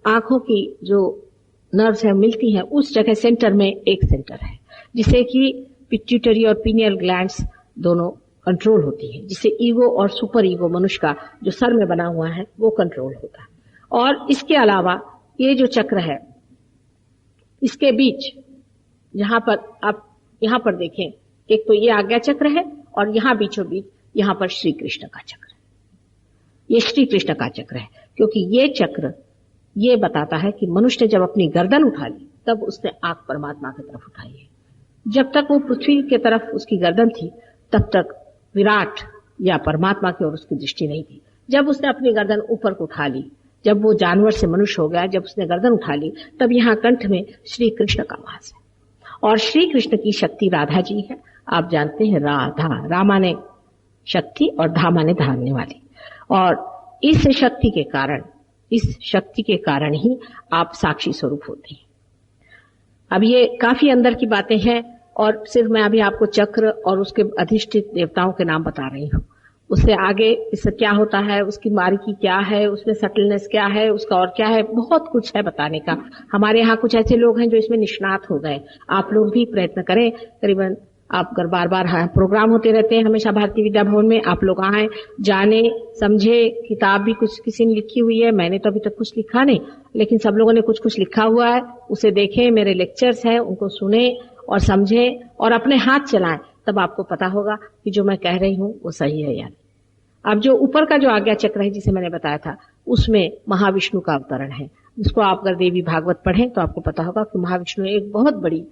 आंखों की जो नर्व्स है मिलती हैं, उस जगह सेंटर में एक सेंटर है जिसे कि पिट्यूटरी और पीनियल ग्लैंड्स दोनों कंट्रोल होती है, जिससे ईगो और सुपर ईगो मनुष्य का जो सर में बना हुआ है वो कंट्रोल होता है। और इसके अलावा ये जो चक्र है इसके बीच जहां पर आप यहां पर देखें, एक तो ये आज्ञा चक्र है और यहां बीचों बीच यहां पर श्री कृष्ण का चक्र है। ये श्री कृष्ण का चक्र है क्योंकि ये चक्र ये बताता है कि मनुष्य ने जब अपनी गर्दन उठा ली तब उसने आंख परमात्मा की तरफ उठाई है। जब तक वो पृथ्वी की तरफ उसकी गर्दन थी तब तक विराट या परमात्मा की ओर उसकी दृष्टि नहीं थी। जब उसने अपनी गर्दन ऊपर को उठा ली, जब वो जानवर से मनुष्य हो गया, जब उसने गर्दन उठा ली, तब यहाँ कंठ में श्री कृष्ण का वास है। और श्री कृष्ण की शक्ति राधा जी है। आप जानते हैं राधा, रामा ने शक्ति और धामा ने धारने वाली। और इस शक्ति के कारण ही आप साक्षी स्वरूप होते हैं। अब ये काफी अंदर की बातें हैं और सिर्फ मैं अभी आपको चक्र और उसके अधिष्ठित देवताओं के नाम बता रही हूँ। उससे आगे इससे क्या होता है, उसकी बारीकी क्या है, उसमें सटलनेस क्या है, उसका और क्या है, बहुत कुछ है बताने का। हमारे यहाँ कुछ ऐसे लोग हैं जो इसमें निष्णात हो गए। आप लोग भी प्रयत्न करें। करीबन आप अगर बार बार प्रोग्राम होते रहते हैं हमेशा भारतीय विद्या भवन में, आप लोग आए, जाने, समझे। किताब भी कुछ किसी ने लिखी हुई है, मैंने तो अभी तक कुछ लिखा नहीं, लेकिन सब लोगों ने कुछ कुछ लिखा हुआ है, उसे देखें। मेरे लेक्चर्स हैं, उनको सुने और समझें और अपने हाथ चलाएं, तब आपको पता होगा कि जो मैं कह रही हूँ वो सही है या नहीं। अब जो ऊपर का जो आज्ञा चक्र है जिसे मैंने बताया था, उसमें महाविष्णु का अवतरण है, जिसको आप अगर देवी भागवत पढ़ें तो आपको पता होगा कि महाविष्णु एक बहुत बड़ी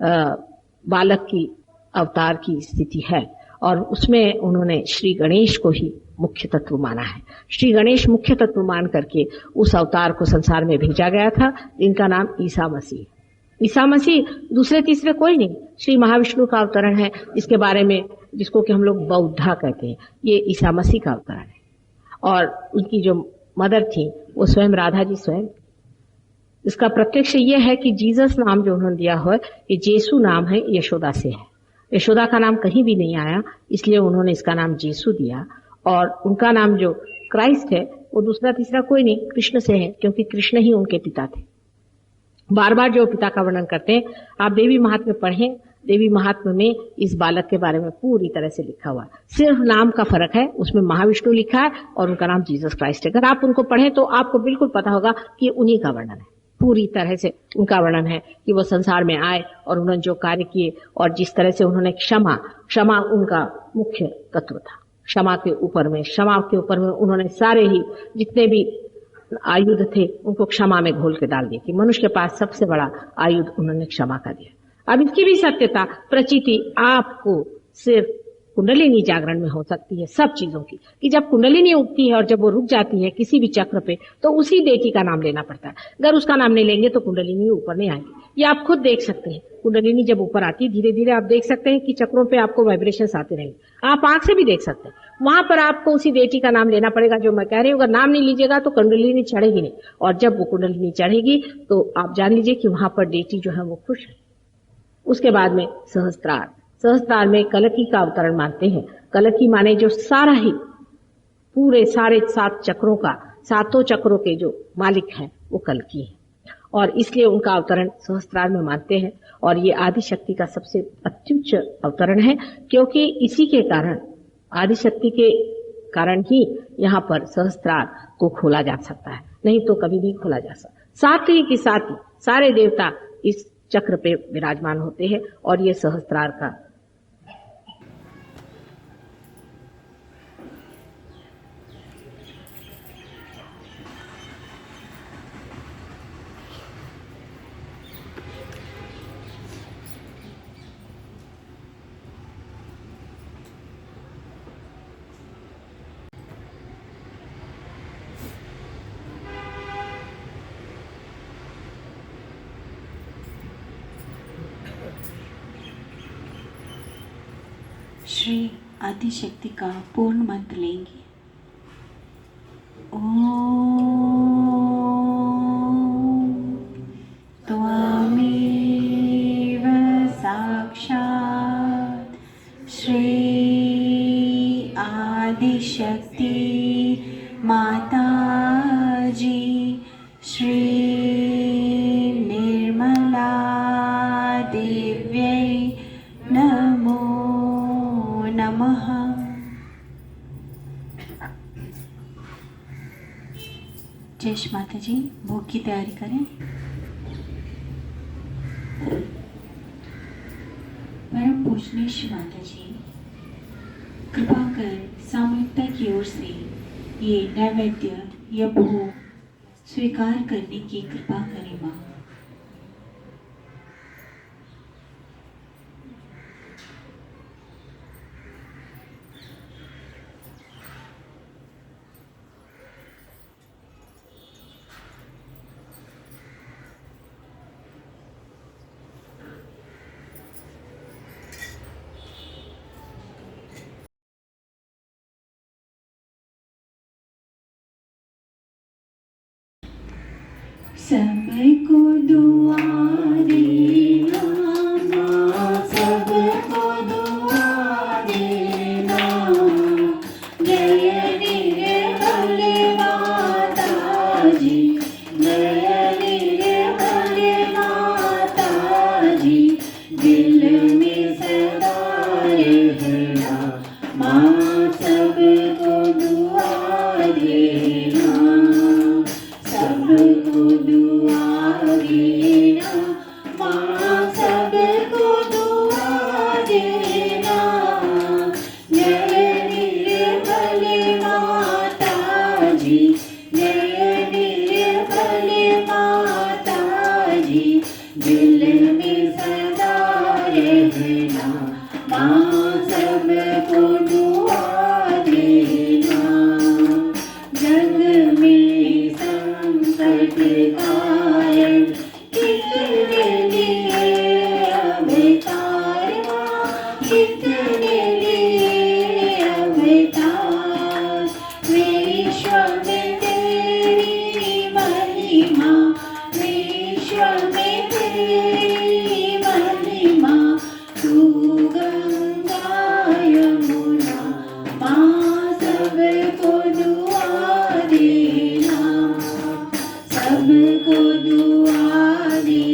बालक की अवतार की स्थिति है और उसमें उन्होंने श्री गणेश को ही मुख्य तत्व माना है। श्री गणेश मुख्य तत्व मान करके उस अवतार को संसार में भेजा गया था, जिनका नाम ईसा मसीह। ईसा मसीह दूसरे तीसरे कोई नहीं, श्री महाविष्णु का अवतरण है, जिसके बारे में जिसको कि हम लोग बौद्धा कहते हैं। ये ईसा मसीह का अवतरण है और उनकी जो मदर थी वो स्वयं राधा जी स्वयं। इसका प्रत्यक्ष ये है कि जीसस नाम जो उन्होंने दिया है, ये जेसु नाम है, यशोदा से है। यशोदा का नाम कहीं भी नहीं आया, इसलिए उन्होंने इसका नाम जेसु दिया। और उनका नाम जो क्राइस्ट है वो दूसरा तीसरा कोई नहीं, कृष्ण से है, क्योंकि कृष्ण ही उनके पिता थे। बार बार जो पिता का वर्णन करते हैं। आप देवी महात्म्य पढ़ें, देवी महात्म्य में इस बालक के बारे में पूरी तरह से लिखा हुआ है। सिर्फ नाम का फर्क है, उसमें महाविष्णु लिखा है और उनका नाम जीसस क्राइस्ट है। अगर आप उनको पढ़ें तो आपको बिल्कुल पता होगा कि उन्हीं का वर्णन है, पूरी तरह से उनका वर्णन है कि वो संसार में आए और उन्होंने जो कार्य किए और जिस तरह से उन्होंने क्षमा उनका मुख्य तत्व था। क्षमा के ऊपर में उन्होंने सारे ही जितने भी आयुध थे उनको क्षमा में घोल के डाल दिए कि मनुष्य के पास सबसे बड़ा आयुध उन्होंने क्षमा का दिया। अब इसकी भी सत्यता प्रचिति आपको सिर्फ कुंडलिनी जागरण में हो सकती है सब चीजों की, कि जब कुंडलिनी उगती है और जब वो रुक जाती है किसी भी चक्र पे तो उसी देवी का नाम लेना पड़ता है। अगर उसका नाम नहीं लेंगे तो कुंडलिनी ऊपर नहीं आएगी। ये आप खुद देख सकते हैं, कुंडलिनी जब ऊपर आती है धीरे धीरे आप देख सकते हैं कि चक्रों पे आपको वाइब्रेशंस आते रहेंगे। आप आंख से भी देख सकते हैं। वहां पर आपको उसी देवी का नाम लेना पड़ेगा जो मैं कह रही हूँ। अगर नाम नहीं लीजिएगा तो कुंडलिनी चढ़ेगी नहीं, और जब वो कुंडलिनी चढ़ेगी तो आप जान लीजिए कि वहां पर देवी जो है वो खुश है। उसके बाद में सहस्त्रार में कलकी का अवतरण मानते हैं। कलकी माने जो सारा ही पूरे सारे 7 चक्रों का, 7 चक्रों के जो मालिक हैं वो कलकी है, और इसलिए उनका अवतरण सहस्त्रार में मानते हैं। और ये आदि शक्ति का सबसे अत्युच्च अवतरण है, क्योंकि इसी के कारण, आदि शक्ति के कारण ही यहाँ पर सहस्त्रार को खोला जा सकता है, नहीं तो कभी नहीं खोला जा सकता। साथ ही सारे देवता इस चक्र पे विराजमान होते हैं और ये सहस्त्रार का श्री आदिशक्ति का पूर्ण मंत्र लेंगे। ओम त्वमेव साक्षात् श्री आदिशक्ति माता जी श्री निर्मला देव्यै नमो नमः। जय माता जी, भोग की तैयारी करें। परम पूजनीय श्री माता जी, कृपा कर सामूहिकता की ओर से ये नैवेद्य या भोग स्वीकार करने की कृपा करें माँ। सबको दुआ देना माँ, सबको दुआ देना। जय निर्मले माता जी, जय निर्मले माता जी, दिल में सदा रहना माँ, सबको दुआ देना, सबको दुआ देना माँ, सबको दुआ देना। जय निर्मले माता जी, जय निर्मले माता जी, दिल में सदा रहना माँ, सबको दुआ देना। जग में संकट कारण कितने लिए अवतार माँ, कितने लिए अवतार। विश्व में तेरी महिमा, विश्व में तेरी महिमा। तू गंगा यमुना माँ, सबको दुआ देना, सबको दुआ देना।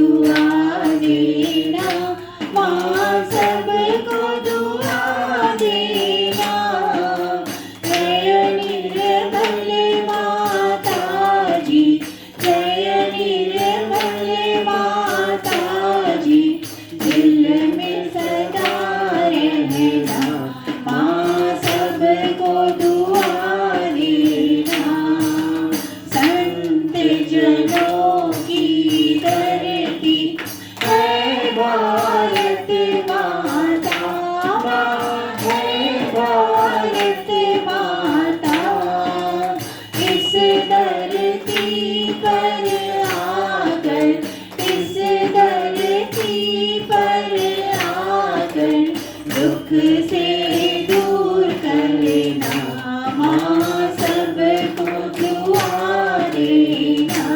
दुआ देना माँ सबको दुआ देना। जय निर्मल माता जी, जय निर्मल माता जी, दिल में सदा रहना माँ सबको दुआ देना। संत जनों की धरती है भारत माता, है भारत माता। इस धरती पर आकर, इस धरती पर आकर दुख से दूर करना माँ सबको दुआ देना,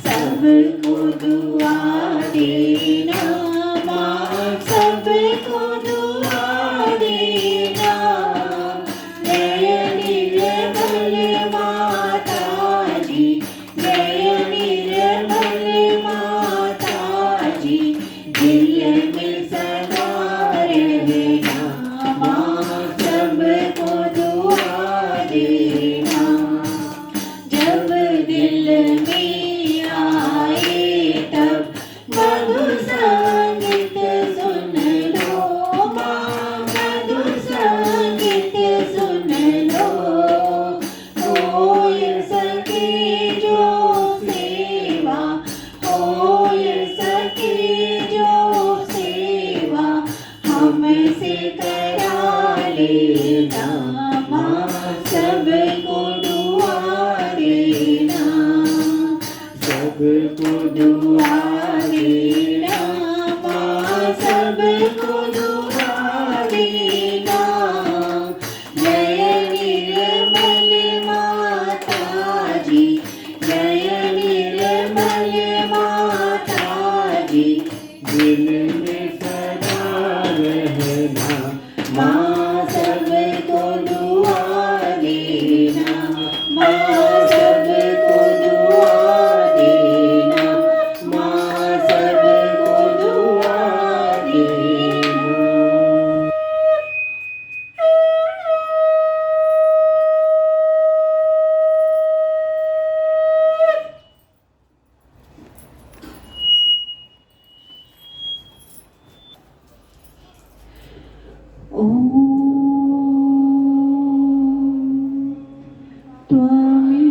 सबको दुआ देना माँ सबको दुआ देना। जय निर्मल माता जी, जय निर्मल माता जी, दिल में सदा रहना माँ सबको दुआ देना। जब दिल में आए तब मधुर संगीत सुन लो माँ, मधुर संगीत सुन लो। हो सके जो सेवा, हो सके जो सेवा हमसे करा लेना माँ सबको दुआ देना, सबको दुआ देना माँ सबको दुआ देना। जय निर्मल माता जी, जय निर्मल माता जी, दिल में सदा रहना माँ सबको दुआ देना, माँ सबको दुआ देना, माँ सबको दुआ देना।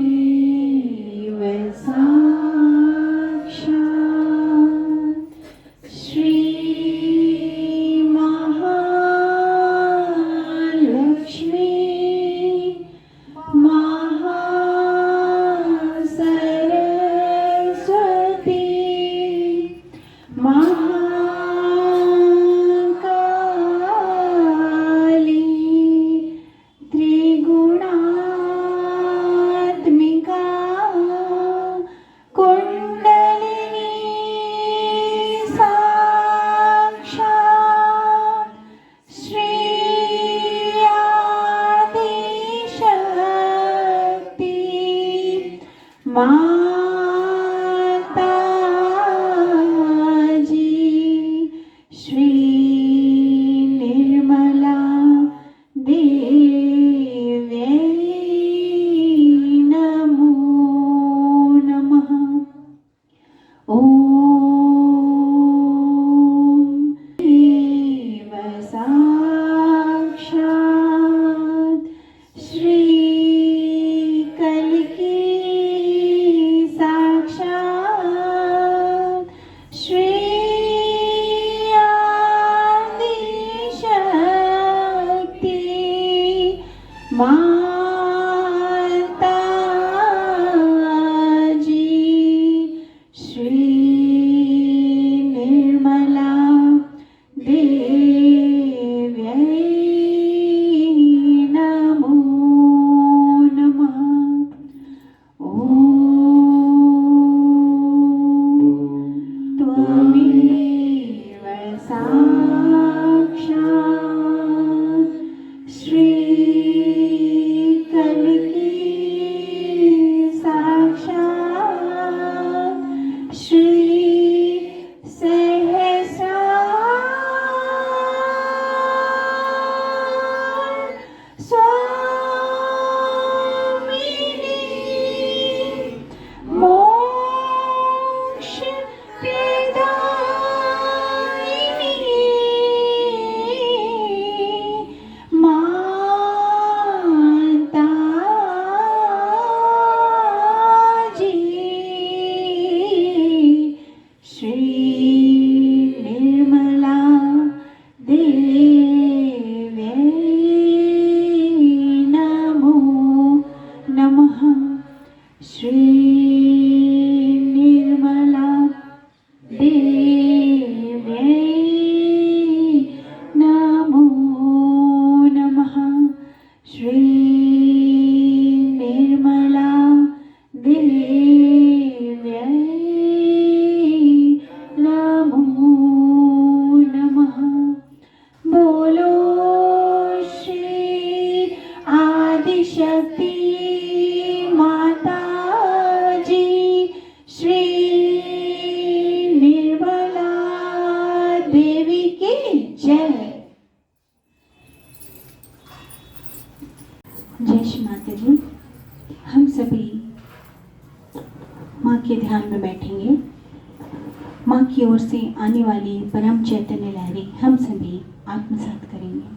त्वमेव साक्षात् श्री महालक्ष्मी महासरस्वती महाकाली त्रिगुणात्मिका कुंडलिनी साक्षात् श्री आदिशक्ति माता जी। श्री निर्मला देव्यै नमो नमः। ॐ एव साक्षात् श्री कल्की साक्षात् श्री आदिशक्ति माता जी। श्री निर्मला देव्यै नमो नमः। ॐ त्वमेव साक्षात् श्री कल्की साक्षात् श्री माँ की ओर से आने वाली परम चैतन्य लहरी हम सभी आत्मसात करेंगे।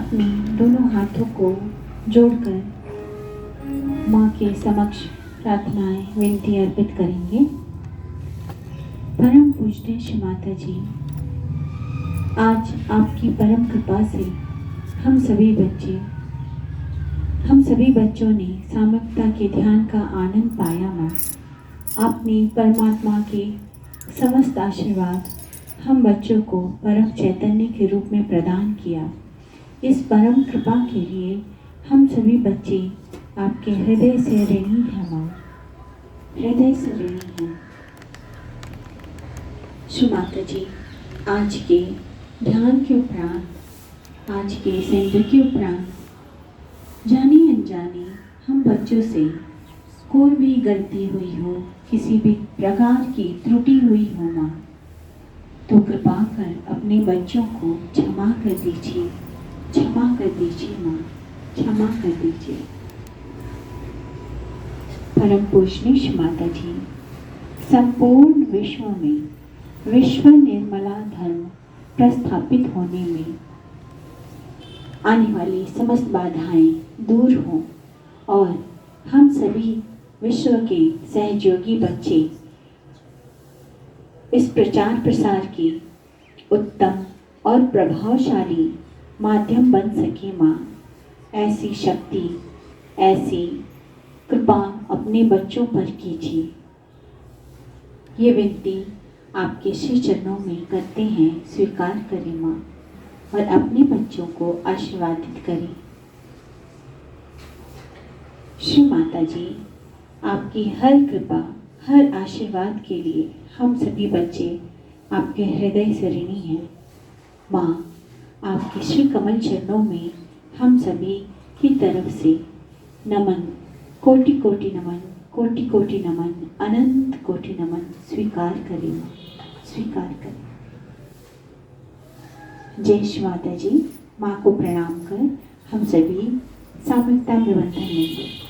अपने दोनों हाथों को जोड़कर माँ के समक्ष प्रार्थनाएं विनती अर्पित करेंगे। परम पूज्य श्री माता जी, आज आपकी परम कृपा से हम सभी बच्चों ने सामूहिकता के ध्यान का आनंद पाया। माँ, आपने परमात्मा के समस्त आशीर्वाद हम बच्चों को परम चैतन्य के रूप में प्रदान किया। इस परम कृपा के लिए हम सभी बच्चे आपके हृदय से ऋणी हैं। माँ, हृदय से ऋणी हैं। श्री माता जी, आज के ध्यान के उपरांत, आज के संध्या के उपरांत जाने अनजाने हम बच्चों से कोई भी गलती हुई हो, किसी भी प्रकार की त्रुटि हुई हो माँ, तो कृपा कर अपने बच्चों को क्षमा कर दीजिए, क्षमा कर दीजिए माँ, क्षमा कर दीजिए। परम पूजनीय श्री माता जी, संपूर्ण विश्व में विश्व निर्मला धर्म प्रस्थापित होने में आने वाली समस्त बाधाएं दूर हों और हम सभी विश्व के सहयोगी बच्चे इस प्रचार प्रसार के उत्तम और प्रभावशाली माध्यम बन सके। माँ, ऐसी शक्ति, ऐसी कृपा अपने बच्चों पर कीजिए। ये विनती आपके श्री चरणों में करते हैं, स्वीकार करें माँ, और अपने बच्चों को आशीर्वादित करें। श्री माता जी, आपकी हर कृपा, हर आशीर्वाद के लिए हम सभी बच्चे आपके हृदय से ऋणी हैं। माँ, आपके श्री कमल चरणों में हम सभी की तरफ से नमन, कोटि कोटि नमन, कोटि कोटि नमन, अनंत कोटि नमन स्वीकार करें माँ, स्वीकार करें। जय श्री माता जी। माँ को प्रणाम कर हम सभी सामूहिकता में बंधन लेंगे।